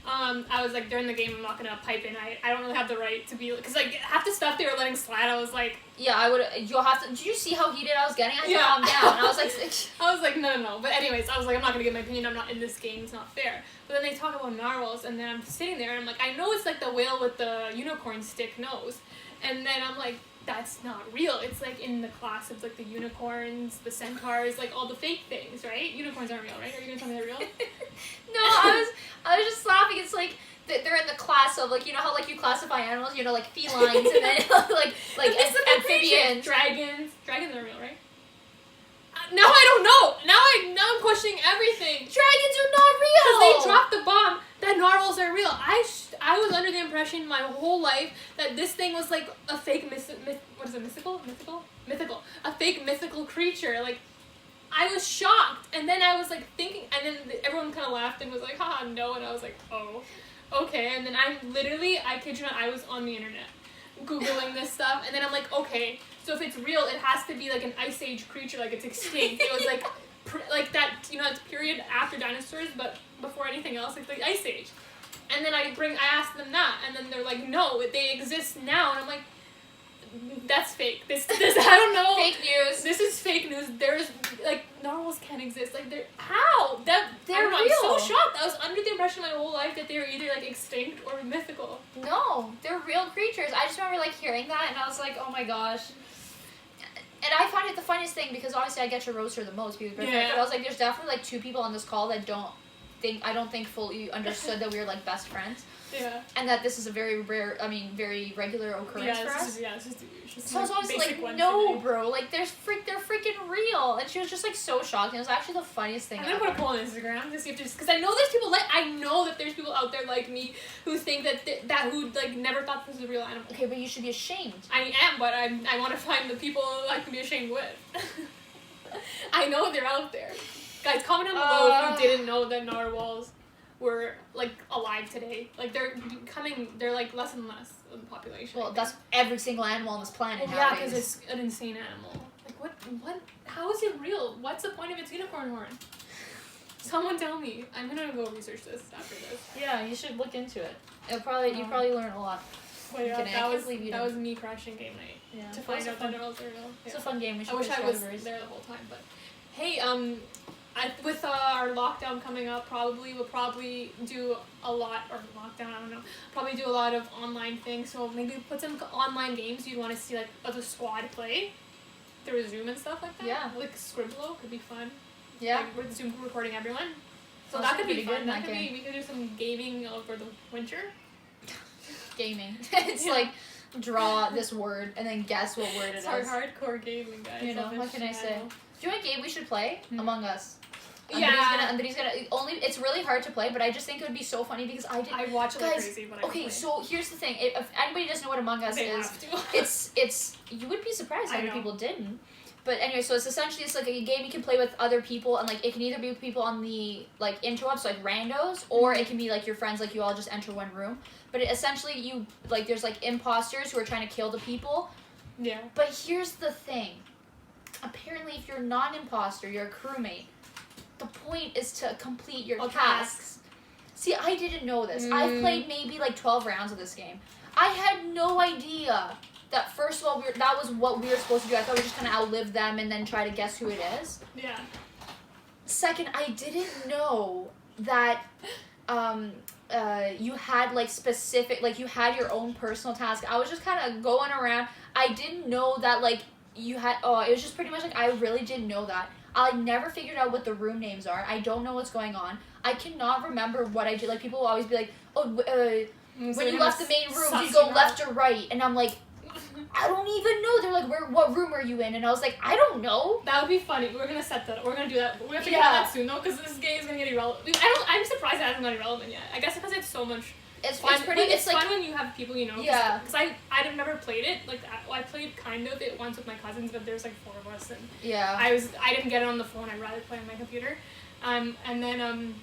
I was like during the game I'm not gonna pipe in. I don't really have the right to be because like half the stuff they were letting slide. I was like, yeah, I would. You'll have to. Did you see how heated I was getting? I had to calm down. I was like, no. But anyways, I was like, I'm not gonna give my opinion. I'm not in this game. It's not fair. But then they talk about narwhals, and then I'm sitting there and I'm like, I know it's like the whale with the unicorn stick nose. And then I'm like, that's not real. It's like in the class of like the unicorns, the centaurs, like all the fake things, right? Unicorns aren't real, right? Are you gonna tell me they're real? No, I was just laughing. It's like they're in the class of like, you know how like you classify animals, you know, like felines and then like amphibians. Dragons are real, right? Now I don't know. Now I'm questioning everything. Dragons are not real. Because they dropped the bomb that narwhals are real. I was under the impression my whole life that this thing was like a fake mythical, a fake mythical creature. Like I was shocked, and then I was like thinking, and then everyone kind of laughed and was like, haha, no, and I was like, oh, okay, and then I kid you not, I was on the internet Googling this stuff, and then I'm like, okay, so if it's real, it has to be like an ice age creature, like it's extinct. It was like, like that, you know, it's period after dinosaurs, but before anything else, like the ice age. And then I asked them that, and then they're like, no, they exist now, and I'm like, that's fake. This I don't know. Fake news. This is fake news. There's like narwhals can't exist. Like how? They're real. I'm so shocked. I was under the impression my whole life that they were either like extinct or mythical. No, they're real creatures. I just remember like hearing that and I was like, oh my gosh. And I find it the funniest thing because obviously I get to roast her the most because but I was like, there's definitely like two people on this call that I don't think fully understood that we were like best friends. Yeah. And that this is a very rare, very regular occurrence for us. This is so I was always like, no, bro, like they're freaking real. And she was just like so shocked. And it was actually the funniest thing. I'm gonna put a poll on Instagram to see if there's, because I know that there's people out there like me who think who like never thought this was a real animal. Okay, but you should be ashamed. I am, but I want to find the people I can be ashamed with. I know they're out there. Guys, comment down below if you didn't know that narwhals were like alive today. Like they're like less and less of the population. Well, that's every single animal on this planet. Yeah, because it's an insane animal. Like what? How is it real? What's the point of its unicorn horn? Someone tell me. I'm gonna go research this after this. Yeah, you should look into it. You probably learn a lot. But yeah, that was me crashing game night. Yeah, to find out that narwhals are real. It's a fun game. We should I wish I was there the whole time, but hey, with our lockdown coming up, we'll probably do a lot, or lockdown, I don't know, probably do a lot of online things, so maybe put some online games you'd want to see, like, as a squad play through Zoom and stuff like that. Yeah. Like Scribblo could be fun. Yeah. Like, with Zoom recording everyone. So also that could be fun. That could we could do some gaming over the winter. Gaming. It's like, draw this word and then guess what word it is. It's hardcore gaming, guys. You know, what can I say? Do you know what game we should play? Among Us. Yeah. It's really hard to play, but I just think it would be so funny because I watch it like crazy, but I don't play. So here's the thing. If anybody doesn't know what Among Us is, it's you would be surprised how many people didn't. But anyway, so it's like a game you can play with other people, and like it can either be with people on the like interwebs, so like randos, or it can be like your friends, like you all just enter one room. But essentially there's like imposters who are trying to kill the people. Yeah. But here's the thing. Apparently, if you're not an imposter, you're a crewmate. The point is to complete your tasks. See, I didn't know this. I've played maybe like 12 rounds of this game. I had no idea that first of all, that was what we were supposed to do. I thought we were just gonna outlive them and then try to guess who it is. Yeah. Second, I didn't know that you had like specific, like you had your own personal task. I was just kind of going around. I didn't know that like you had. Oh, it was just pretty much like I really didn't know that. I never figured out what the room names are. I don't know what's going on. I cannot remember what I did. Like people will always be like, oh, when you left the main room, do you go left or right? And I'm like, I don't even know. They're like, what room are you in? And I was like, I don't know. That would be funny. We're gonna set that. We're gonna do that. We're gonna figure out that soon though, because this game is gonna get irrelevant. I'm surprised it hasn't got irrelevant yet. I guess because it's so much. It's fun. pretty. It's like fun when you have people, you know. Yeah. Because I've never played it. Like I played kind of it once with my cousins, but there's like 4 of us, and yeah. I didn't get it on the phone. I'd rather play on my computer. And then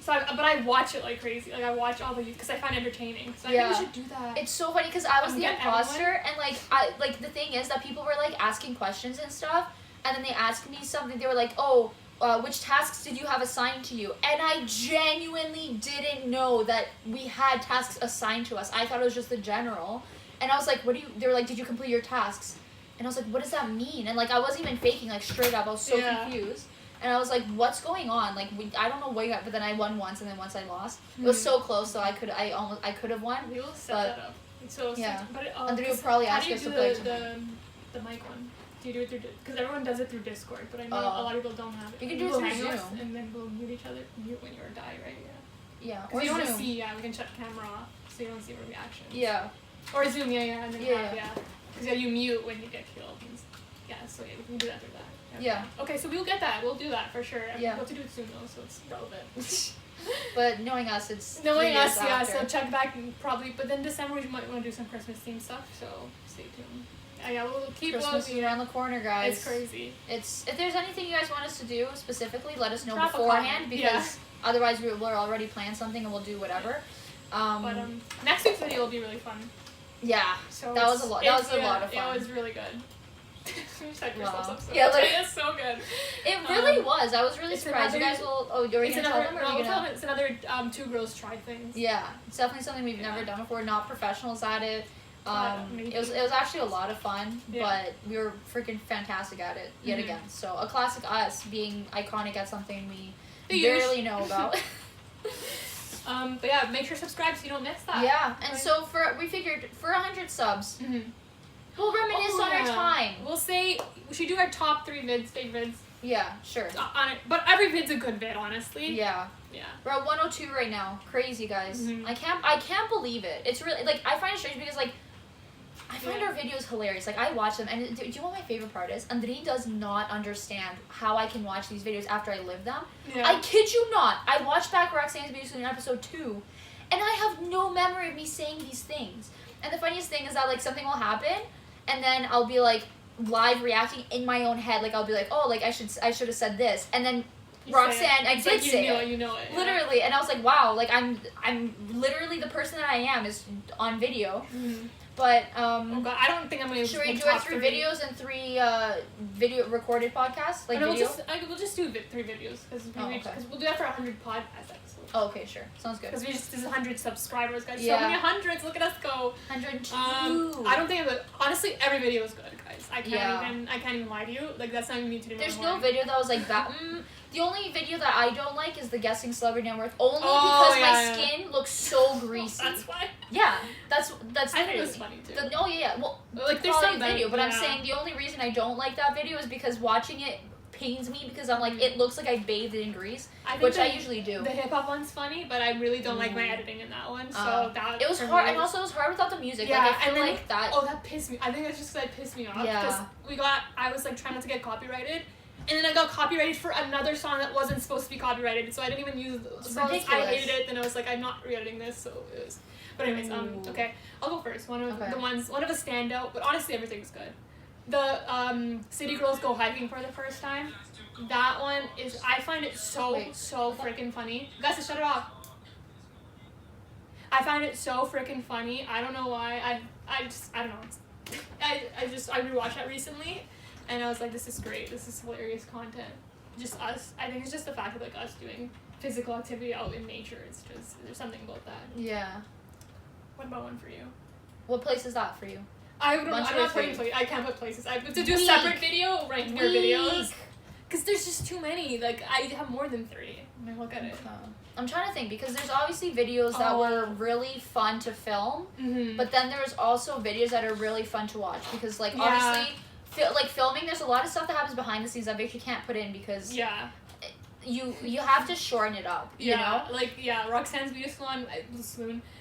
but I watch it like crazy. Like I watch all the because I find it entertaining. So I think we should do that. It's so funny because I was the imposter, and like the thing is that people were like asking questions and stuff, and then they asked me something. They were like, oh. Which tasks did you have assigned to you? And I genuinely didn't know that we had tasks assigned to us. I thought it was just the general. And I was like, they were like, did you complete your tasks? And I was like, what does that mean? And like, I wasn't even faking, like straight up. I was so confused. And I was like, what's going on? Like, I don't know what you got, but then I won once, and then once I lost. It was so close, so I could have won. We will set that up. So, yeah. But and then you would probably ask us to play the mic one. Do you do it through? Because everyone does it through Discord, but I know a lot of people don't have it. You can do it through Zoom. And then we'll mute each other. Mute when you're die, right? Yeah. Yeah. Because you don't want to see. Yeah, we can shut the camera off, so you don't see our reactions. Yeah. Or Zoom. Yeah. And then yeah. Because you mute when you get killed. Yeah. So we can do that through that. Okay. Yeah. Okay, so we'll get that. We'll do that for sure. Yeah. We'll have to do it soon though, so it's relevant. But knowing us, it's knowing us, yeah. After. So check back probably. But then December we might want to do some Christmas themed stuff. So stay tuned. Yeah, we'll keep Christmas is around the corner, guys. It's crazy. If there's anything you guys want us to do specifically, let us know Drop beforehand because otherwise we're already planned something and we'll do whatever. But next week's video will be really fun. Yeah. So that was a lot. That was a lot of fun. It was really good. Wow. Yeah, like it's so good. It really was. I was really surprised. You guys will. Oh, are you gonna tell them? Or are you gonna... It's another 2 girls try things. Yeah, it's definitely something we've never done before. Not professionals at it. It was actually a lot of fun, but we were freaking fantastic at it yet again. So a classic us being iconic at something we barely know about. But yeah, make sure to subscribe so you don't miss that. Yeah, and so we figured for 100 subs, we'll reminisce on our time. We'll say we should do our top 3 favorites. Yeah, sure. On it, but every vid's a good vid, honestly. Yeah. Yeah. We're at 102 right now. Crazy, guys. I can't believe it. It's really like I find it strange because like. I find our videos hilarious. Like, I watch them, and do you know what my favorite part is? Andrei does not understand how I can watch these videos after I live them. Yeah. I kid you not. I watched back Roxanne's videos in episode 2, and I have no memory of me saying these things. And the funniest thing is that, like, something will happen, and then I'll be, like, live reacting in my own head. Like, I'll be like, oh, like, I should have said this. And then Roxanne, I did say it. You know it. Yeah. Literally. And I was like, wow, like, I'm literally the person that I am is on video. But oh God, I don't think I'm gonna. Should we do our 3 videos and 3 video recorded podcasts? Like video? We'll just do 3 videos because we'll do that for 100 podcast episodes. Oh, okay, sure, sounds good. Because there's 100 subscribers, guys. Yeah. So many hundreds. Look at us go. 102. I don't think honestly every video is good, guys. I can't even lie to you. Like that's not even me to do. There's no video that was like that. The only video that I don't like is the guessing celebrity net worth, only because my skin looks so greasy. That's why. Yeah, that's. I think it was funny too. Well, like there's some video, but I'm saying the only reason I don't like that video is because watching it pains me because I'm like it looks like I bathed in grease, which I usually do. The hip hop one's funny, but I really don't like my editing in that one. So that it was hard, and also it was hard without the music. Yeah, like, I feel and then, like that. Oh, that pissed me. I think that's just because that pissed me off. Yeah. Because I was like trying not to get copyrighted. And then I got copyrighted for another song that wasn't supposed to be copyrighted, so I didn't even use the songs. I hated it. Then I was like, I'm not re-editing this, so it was. But anyways, okay, I'll go first. One of a standout, but honestly, everything's good. The City Girls Go Hiking for the first time. That one is. I find it so freaking funny. Guys, shut it off. I find it so freaking funny. I don't know why. I don't know. I rewatched that recently. And I was like, this is great. This is hilarious content. Just us. I think it's just the fact of like us doing physical activity out in nature. It's just there's something about that. Yeah. What about one for you? What place is that for you? I'm One, not two, or putting three? I can't put places. I have to do a Weak. separate video ranking our videos. Weak. Because there's just too many. Like, I have more than 3. I mean, look at it. I'm trying to think because there's obviously videos that were really fun to film, but then there's also videos that are really fun to watch because like obviously like filming, there's a lot of stuff that happens behind the scenes that Victor can't put in because you have to shorten it up, you know? Like, Roxanne's Beauty Salon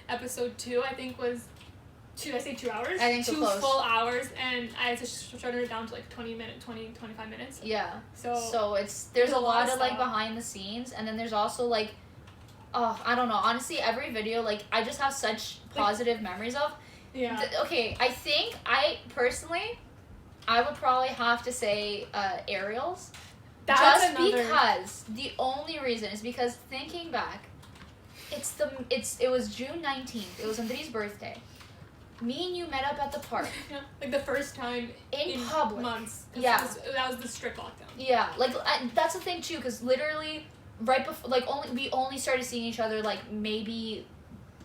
episode 2, I think was 2 hours? I think 2 so full hours, and I had to shorten it down to like 25 minutes. Yeah. So there's a lot of like stuff. behind the scenes, and then there's also like, I don't know. Honestly, every video, like, I just have such positive memories of. Yeah. Okay, I think I would probably have to say Ariel's. That's Because the only reason is because thinking back, it was June 19th. It was Andre's birthday. Me and you met up at the park. Like the first time in public. Months. Yeah. That was the strict lockdown. Yeah, like that's the thing too, because literally right before, like we only started seeing each other like maybe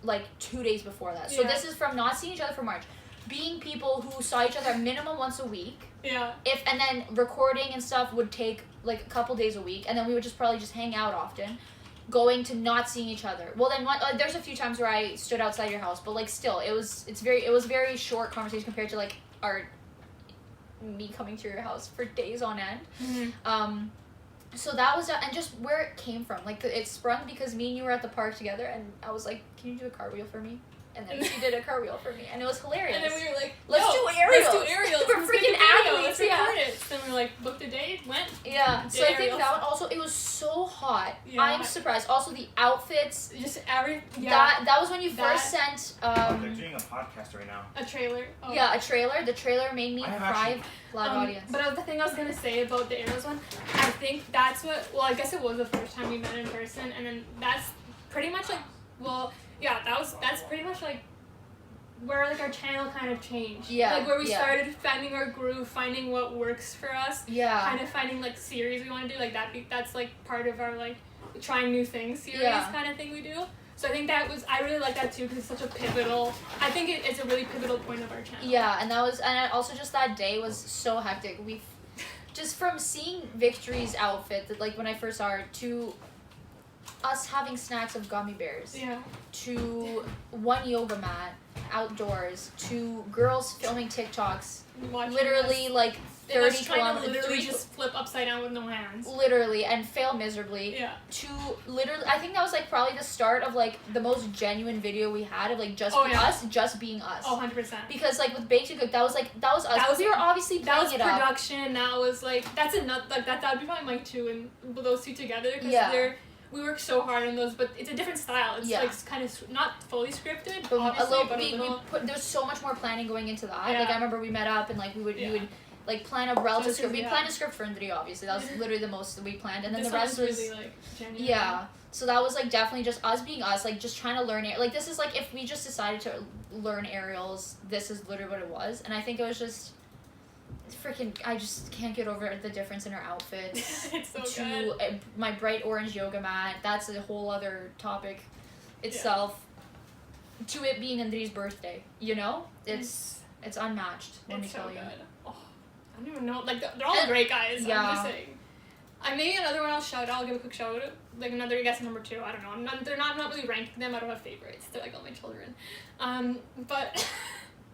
like 2 days before that. So this is from not seeing each other for March, being people who saw each other minimum once a week. Yeah. And then recording and stuff would take like a couple days a week, and then we would just probably just hang out often. Going to not seeing each other. Well, then there's a few times where I stood outside your house, but like still, it was very short conversation compared to like me coming to your house for days on end. Mm-hmm. So that was and just where it came from. Like it sprung because me and you were at the park together, and I was like, "Can you do a cartwheel for me?" And then she did a cartwheel for me, and it was hilarious. And then we were like, let's do aerials. We're freaking athletes. Let's record it. Then we were like, booked a date, went. Yeah. So I think aerials. that one also, it was so hot. Yeah. I'm surprised. Also the outfits. Just every That was when you first sent. They're doing a podcast right now. a trailer. Oh. Yeah, a trailer. The trailer made me cry. Live audience. But the thing I was gonna say about the aerials one, I think that's what. Well, I guess it was the first time we met in person, and then that's pretty much like. Well, yeah, that's pretty much like. Where like our channel kind of changed. Yeah. Like where we started finding our groove, finding what works for us. Yeah. Kind of finding like series we want to do, like that's like part of our like trying new things series kind of thing we do. So I think I really like that too because it's such a pivotal. I think it's a really pivotal point of our channel. Yeah, and also just that day was so hectic. We just from seeing Victory's outfit, that like when I first saw her, to us having snacks of gummy bears. Yeah. To one yoga mat outdoors, to girls filming TikToks, literally like 30 kilometers, literally just flip upside down with no hands. Literally, and fail miserably. Yeah. To literally, I think that was like probably the start of like the most genuine video we had of like just being us. Oh, 100%. Because like with Bake to Cook, that was us. We were obviously playing it up. That was production. That was like that's another like that would be probably Mike too, and those two together because we work so hard on those, but it's a different style. It's like kind of not fully scripted, but obviously, there's so much more planning going into that. Yeah. Like I remember we met up and like we would like plan a relative script. We yeah. planned a script for Andrea, obviously. That was literally the most that we planned, and then this the rest was really like genuine. Yeah. So that was like definitely just us being us, like just trying to learn it. Like this is like if we just decided to learn aerials, this is literally what it was. And I think it was just freaking. I just can't get over the difference in our outfits. It's so good. My bright orange yoga mat. That's a whole other topic itself. Yeah. To it being Andre's birthday, you know, it's unmatched. Let me tell you. Good. Oh, I don't even know. Like they're all great guys. Yeah. I'm just saying. Maybe another one I'll give a quick shout out. Like another guess number 2. I don't know. I'm not really ranking them. I don't have favorites. They're like all my children. But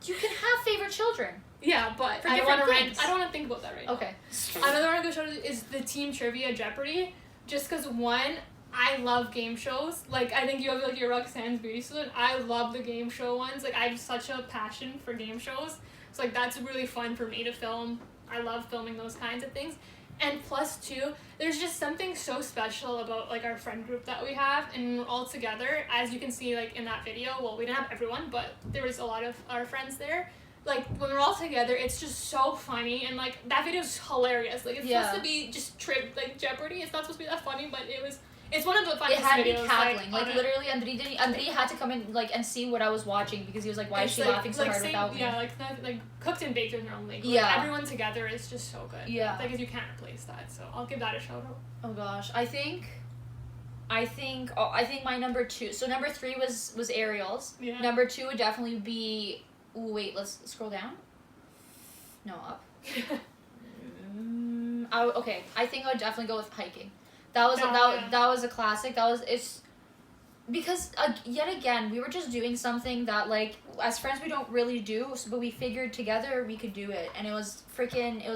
you can have favorite children. Yeah, but for I don't want to rank. things. I don't want to think about that right now. Okay. Another one I go shout out is the Team Trivia Jeopardy. Just because one, I love game shows. Like I think you have like your Roxanne's Beauty Salon. I love the game show ones. Like I have such a passion for game shows. So like that's really fun for me to film. I love filming those kinds of things. And plus 2, there's just something so special about like our friend group that we have, and we're all together. As you can see like in that video, well we didn't have everyone, but there was a lot of our friends there. Like when we're all together, it's just so funny, and like that video's hilarious. Like it's supposed to be just like Jeopardy. It's not supposed to be that funny, but it's one of the funniest videos. It had me cackling. Like literally, Andre had to come in like and see what I was watching because he was like, "Why is she laughing so hard without me?" Yeah, like cooked and baked in their own league. Yeah, like, everyone together is just so good. Yeah, like you can't replace that. So I'll give that a shout out. Oh gosh, I think my number 2. So number 3 was Ariel's. Yeah. Number 2 would definitely be Ooh, wait, let's scroll down. No, up. Okay, I think I would definitely go with hiking. That was a classic. It's because yet again we were just doing something that like as friends we don't really do, but we figured together we could do it, and it was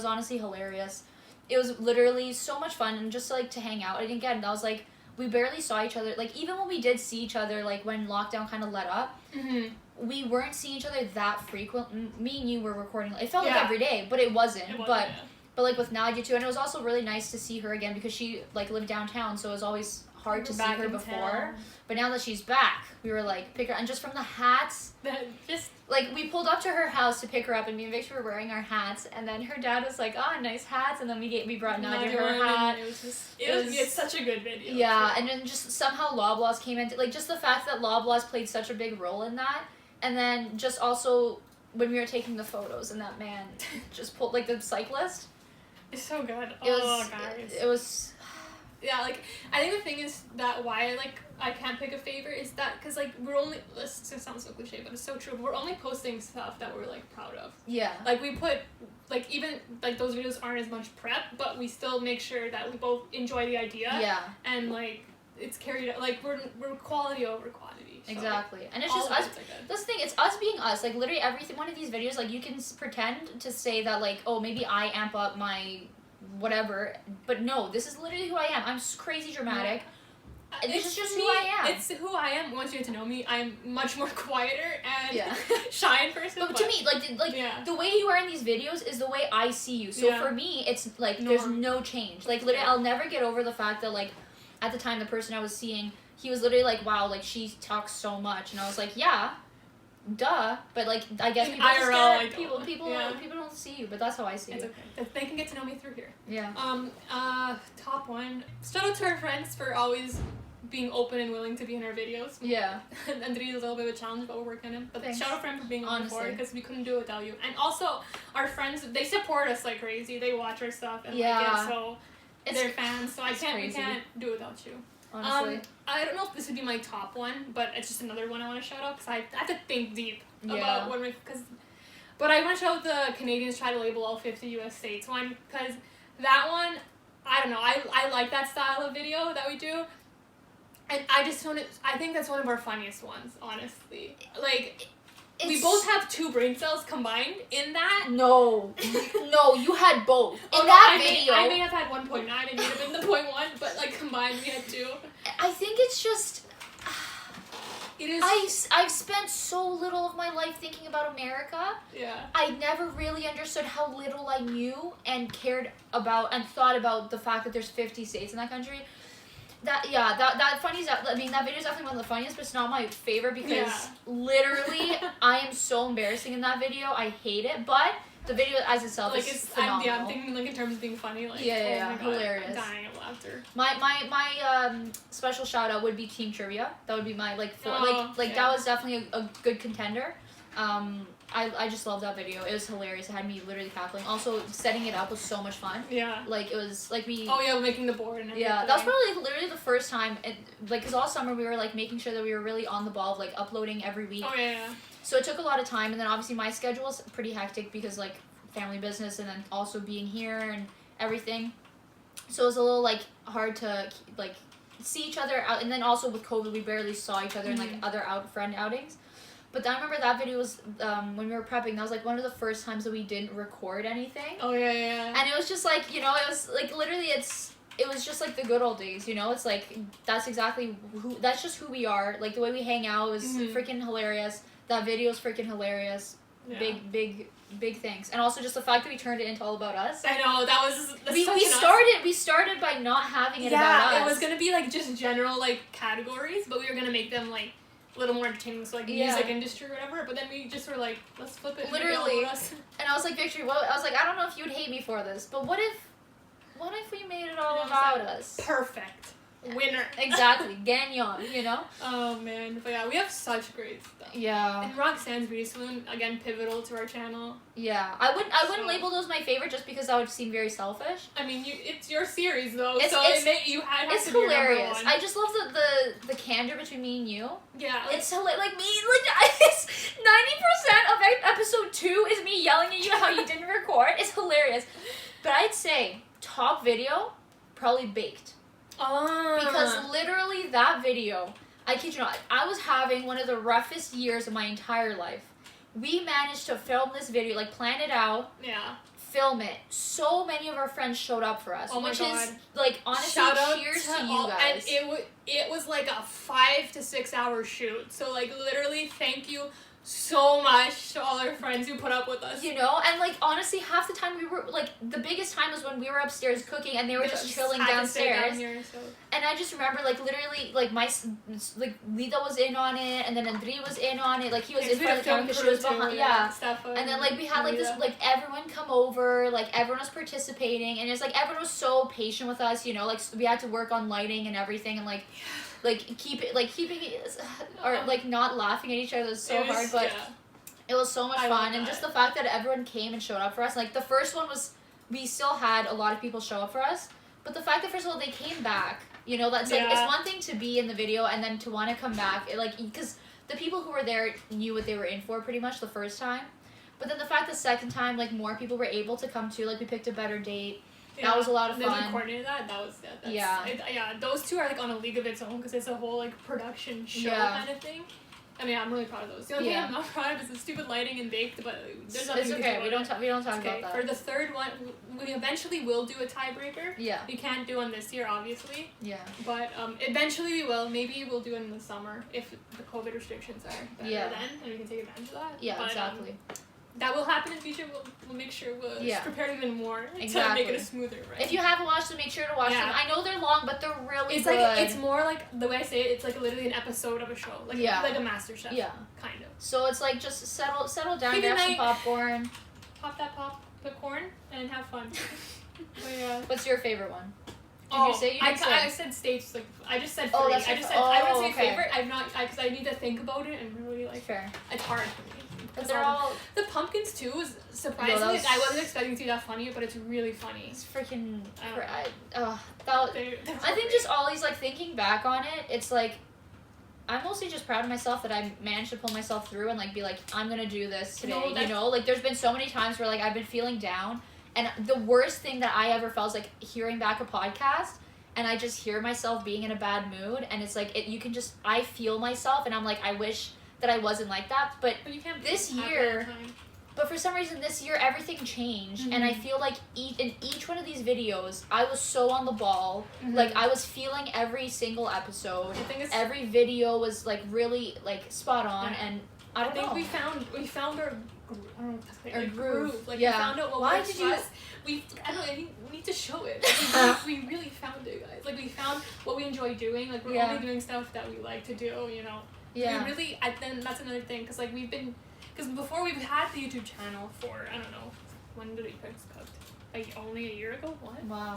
honestly hilarious. It was literally so much fun, and just like to hang out. And again, that was like we barely saw each other. Like even when we did see each other, like when lockdown kind of let up. Mm-hmm. We weren't seeing each other that frequent. Me and you were recording. It felt like every day, but it wasn't. But like with Nadia too, and it was also really nice to see her again because she like lived downtown, so it was always hard to see her before. Town. But now that she's back, we were like pick her, and just from the hats, just like we pulled up to her house to pick her up, and me and Victor were wearing our hats, and then her dad was like, "Oh, nice hats," and then we brought Nadia her hat. It's such a good video. Yeah, and then just somehow Loblaws came into like just the fact that Loblaws played such a big role in that. And then just also when we were taking the photos and that man just pulled like the cyclist. It's so good. Guys. It was. Yeah, like I think the thing is that why I can't pick a favorite is that because like we're only this sounds so cliche but it's so true. We're only posting stuff that we're like proud of. Yeah. Like we put like even like those videos aren't as much prep, but we still make sure that we both enjoy the idea. Yeah. And like it's carried out like we're quality over quantity. So exactly, and it's just us. This thing, it's us being us. Like literally, one of these videos, like you can pretend to say that, like, oh, maybe I amp up my whatever, but no, this is literally who I am. I'm crazy dramatic. Yeah. This is just who I am. It's who I am. Once you get to know me, I'm much more quieter and shy in person. But to me, the way you are in these videos is the way I see you. So for me, it's like there's no change. Like literally, I'll never get over the fact that like at the time the person I was seeing. He was literally like, wow, like, she talks so much. And I was like, yeah, duh. But, like, I guess people just get people don't see you, but that's how I see you. It's okay. They can get to know me through here. Yeah. Top one. Shout out to our friends for always being open and willing to be in our videos. Yeah. And Andrea is a little bit of a challenge, but we're working on it. But thanks. Shout out friend for being on before, because we couldn't do it without you. And also, our friends, they support us like crazy. They watch our stuff and like it, so they're fans. So we can't do it without you. Honestly. I don't know if this would be my top one, but it's just another one I want to shout out because I have to think deep about what but I want to shout out the Canadians Try to Label All 50 U.S. States one because that one, I don't know, I like that style of video that we do, and I think that's one of our funniest ones, honestly. Like, we both have 2 brain cells combined in that. No, you had both. Video. I may have had 1.9 and may have been the 0.1, but like combined we had 2. I think it's just. It is. I've spent so little of my life thinking about America. Yeah. I never really understood how little I knew and cared about and thought about the fact that there's 50 states in that country. That funny is, I mean, that video is definitely one of the funniest, but it's not my favorite because literally I am so embarrassing in that video. I hate it, but the video as itself is phenomenal. I'm thinking like in terms of being funny, like oh my God, hilarious. I'm dying of laughter. My special shout out would be Team Trivia. That would be my that was definitely a good contender. I just love that video. It was hilarious. It had me literally cackling. Also, setting it up was so much fun. Yeah. Like, it was, like, we... Oh, yeah, making the board and everything. Yeah, that was probably literally the first time, because all summer we were, like, making sure that we were really on the ball of, like, uploading every week. Oh, yeah. So it took a lot of time, and then obviously my schedule was pretty hectic because, like, family business and then also being here and everything. So it was a little, like, hard to, like, see each other out, and then also with COVID, we barely saw each other in, like, other friend outings. But then I remember that video was, when we were prepping, that was, like, one of the first times that we didn't record anything. Oh, yeah. And it was just, like, you know, it was, like, literally, it was just, like, the good old days, you know? It's, like, that's just who we are. Like, the way we hang out was freaking hilarious. That video is freaking hilarious. Yeah. Big thanks. And also just the fact that we turned it into all about us. I know, that was... We started by not having it about us. Yeah, it was gonna be, like, just general, like, categories, but we were gonna make them, like... a little more entertaining, so like music industry or whatever, but then we just were like, let's flip it. Literally. And I was like, Victory, I was like, I don't know if you'd hate me for this, but what if we made it all about us? Perfect. winner. Exactly, Gagnon, you know? Oh man, but yeah, we have such great stuff. Yeah. And Roxanne's Beauty Salon, again, pivotal to our channel. Yeah. I wouldn't label those my favorite just because that would seem very selfish. I mean, it's your series though, It's it's hilarious. I just love the candor between me and you. Yeah. It's like me, like 90% of episode 2 is me yelling at you how you didn't record. It's hilarious. But I'd say top video, probably Baked. Because literally that video, I kid you not, I was having one of the roughest years of my entire life. We managed to film this video, like plan it out. Yeah. Film it. So many of our friends showed up for us, which is like honestly shout out cheers to you all, guys. And it was like a 5 to 6 hour shoot. So like literally, thank you so much to all our friends who put up with us. You know, and like honestly, half the time we were like the biggest time was when we were upstairs cooking and they were just chilling downstairs. Down here, so. And I just remember like literally like Lita was in on it, and then Andri was in on it. Like he was in front of the camera because she was behind. Yeah. And then like we had like this like everyone come over, like everyone was participating, and it's like everyone was so patient with us. You know, like we had to work on lighting and everything, and like keeping it or like not laughing at each other was so hard, but it was so much fun. And just the fact that everyone came and showed up for us, like the first one was, we still had a lot of people show up for us, but the fact that first of all they came back, you know, that's like it's one thing to be in the video and then to want to come back, like because the people who were there knew what they were in for pretty much the first time, but then the fact the second time like more people were able to come too, like we picked a better date. That was a lot of fun. Then we coordinated that. That was those two are like on a league of its own because it's a whole like production show kind of thing. I mean, I'm really proud of those. The only thing I'm not proud of is the stupid lighting and Baked, but there's nothing. It's okay. We don't talk about that. For the third one, we eventually will do a tiebreaker. Yeah. We can't do one this year, obviously. Yeah. But eventually we will. Maybe we'll do it in the summer if the COVID restrictions are better then, and we can take advantage of that. Yeah, but, exactly. That will happen in the future. We'll make sure we'll prepare even more to make it a smoother ride. If you haven't watched them, make sure to watch them. I know they're long, but they're really good. It's more like, the way I say it, it's like literally an episode of a show. Like a MasterChef. Kind of. So it's like just settle down, grab some popcorn. Pop that popcorn and have fun. What's your favorite one? Did you say I said states, like I just said 3. I wouldn't say favorite. I'm not because I need to think about it and really like fair. It's hard for me. But they're all the pumpkins too was surprisingly I wasn't expecting to be that funny, but it's really funny. It's freaking I think just all these like thinking back on it, it's like I'm mostly just proud of myself that I managed to pull myself through and like be like I'm gonna do this today. You know, like there's been so many times where like I've been feeling down, and the worst thing that I ever felt is like hearing back a podcast and I just hear myself being in a bad mood, and it's like you can just I feel myself and I'm like I wish that I wasn't like that, but you can't this year, but for some reason this year everything changed, and I feel like in each one of these videos I was so on the ball, like I was feeling every single episode. Every video was like really like spot on, and I think we found our groove. Like we found out what works for us. We need to show it. We really found it, guys. Like we found what we enjoy doing. Like we're only doing stuff that we like to do, you know. Yeah. We really, then that's another thing, because like because before we've had the YouTube channel for, I don't know, when did we first cooked? Like only a year ago? What? Wow.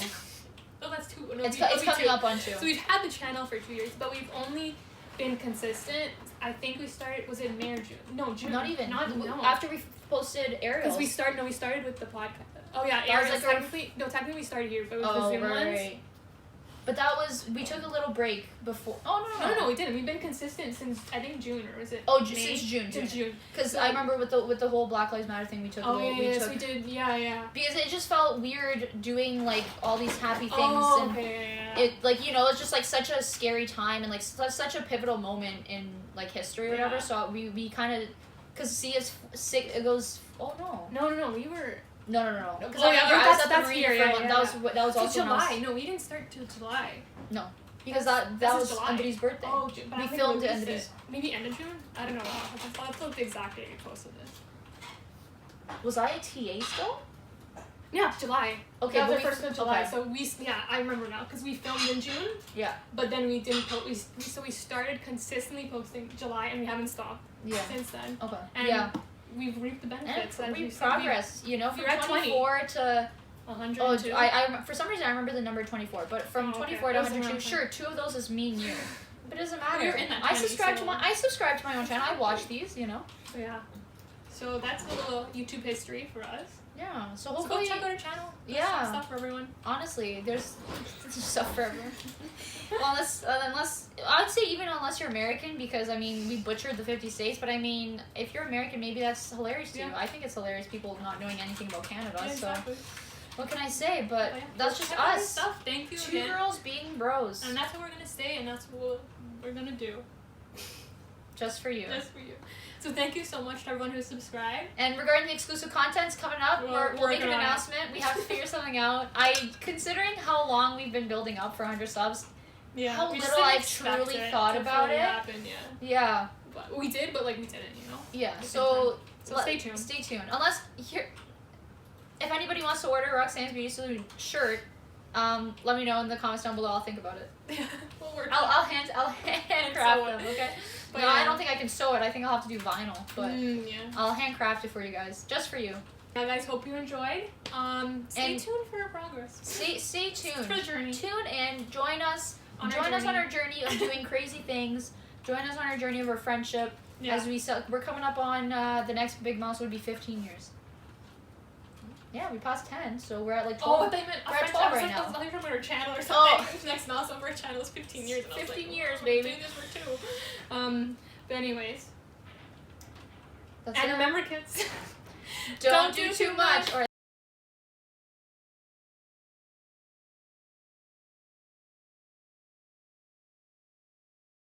Oh, that's 2. No, it's coming up on 2. So we've had the channel for 2 years, but we've only been consistent. I think we started, was it May or June? No, June. Not even. No. After we posted Ariel's. Because we started with the podcast. Oh yeah, Ariel's. Technically we started here, but it was the Zoom ones. But that was, we took a little break before. Oh, no, we didn't. We've been consistent since, I think, June, or was it May? Since June. Since June. Because I remember with the whole Black Lives Matter thing, we took we did, Because it just felt weird doing, like, all these happy things. It, like, you know, it's just, like, such a scary time and, like, such a pivotal moment in, like, history or whatever. So we kind of, because see, it's sick, it goes, oh, no. No, we were... No. Because that's here. That was also July. No, we didn't start till July. No, because that was Andri's birthday. Oh, June. We filmed it Andri's. Maybe end of June. I don't know. That's not the exact date we posted this. Was I a TA still? Yeah, July. Okay, that was the 1st of July. Okay. So I remember now because we filmed in June. Yeah. But then we didn't post. We started consistently posting July, and we haven't stopped. Since then. Okay. And we've reaped the benefits. And we've progressed. You know, from 24 to 102. Oh, I for some reason I remember the number 24, but from 24 to It was 102, around sure, 2 of those is me and you. But it doesn't matter. You're in that I 20, subscribe so- to my own channel. I watch these, you know. Yeah. So that's a little YouTube history for us. Yeah. So So hopefully, go check out our channel. There's Yeah. some stuff for everyone. honestly, there's stuff for everyone. Well, unless I would say even unless you're American, because I mean we butchered the 50 states, but I mean if you're American, maybe that's hilarious to you. Yeah. I think it's hilarious people not knowing anything about Canada. Yeah, exactly. So what can I say? But Yeah. that's So just check out our us. Stuff. Thank you Two again. girls being bros. And that's what we're gonna stay, and that's what we're gonna do. Just for you. Just for you. So thank you so much to everyone who subscribed. And regarding the exclusive contents coming up, We're we'll make an working on it. announcement. We have to figure something out. Considering how long we've been building up for 100 subs, Yeah. How we just little didn't I've expect truly it thought to about fully it. happen, yeah. yeah, But we did, but like we didn't, you know. yeah. At the So, same time. So stay tuned. Stay tuned. Unless if anybody wants to order Roxanne's Beauty Salute shirt, let me know in the comments down below. I'll think about it. We'll work. I'll handcraft them. Okay. But no, yeah. I don't think I can sew it. I think I'll have to do vinyl, but yeah. I'll handcraft it for you guys, just for you. Yeah, guys, hope you enjoyed. Stay And- tuned for our progress. Stay tuned. For the journey. Tune in. Join us. On our Join us on journey. our journey of doing crazy things. Join us on our journey of our friendship. Yeah. As we're coming up on the next big milestone would be 15 years. Yeah, we passed 10, so we're at like 12. Oh, but they meant We're at 12 right now. I thought you were talking about our channel or Oh. something. Next milestone for our channel is 15 years. And I was 15 like, years, oh, baby. I'm doing this for 2. But anyways. That's And it. remember, kids. Don't do too much. Or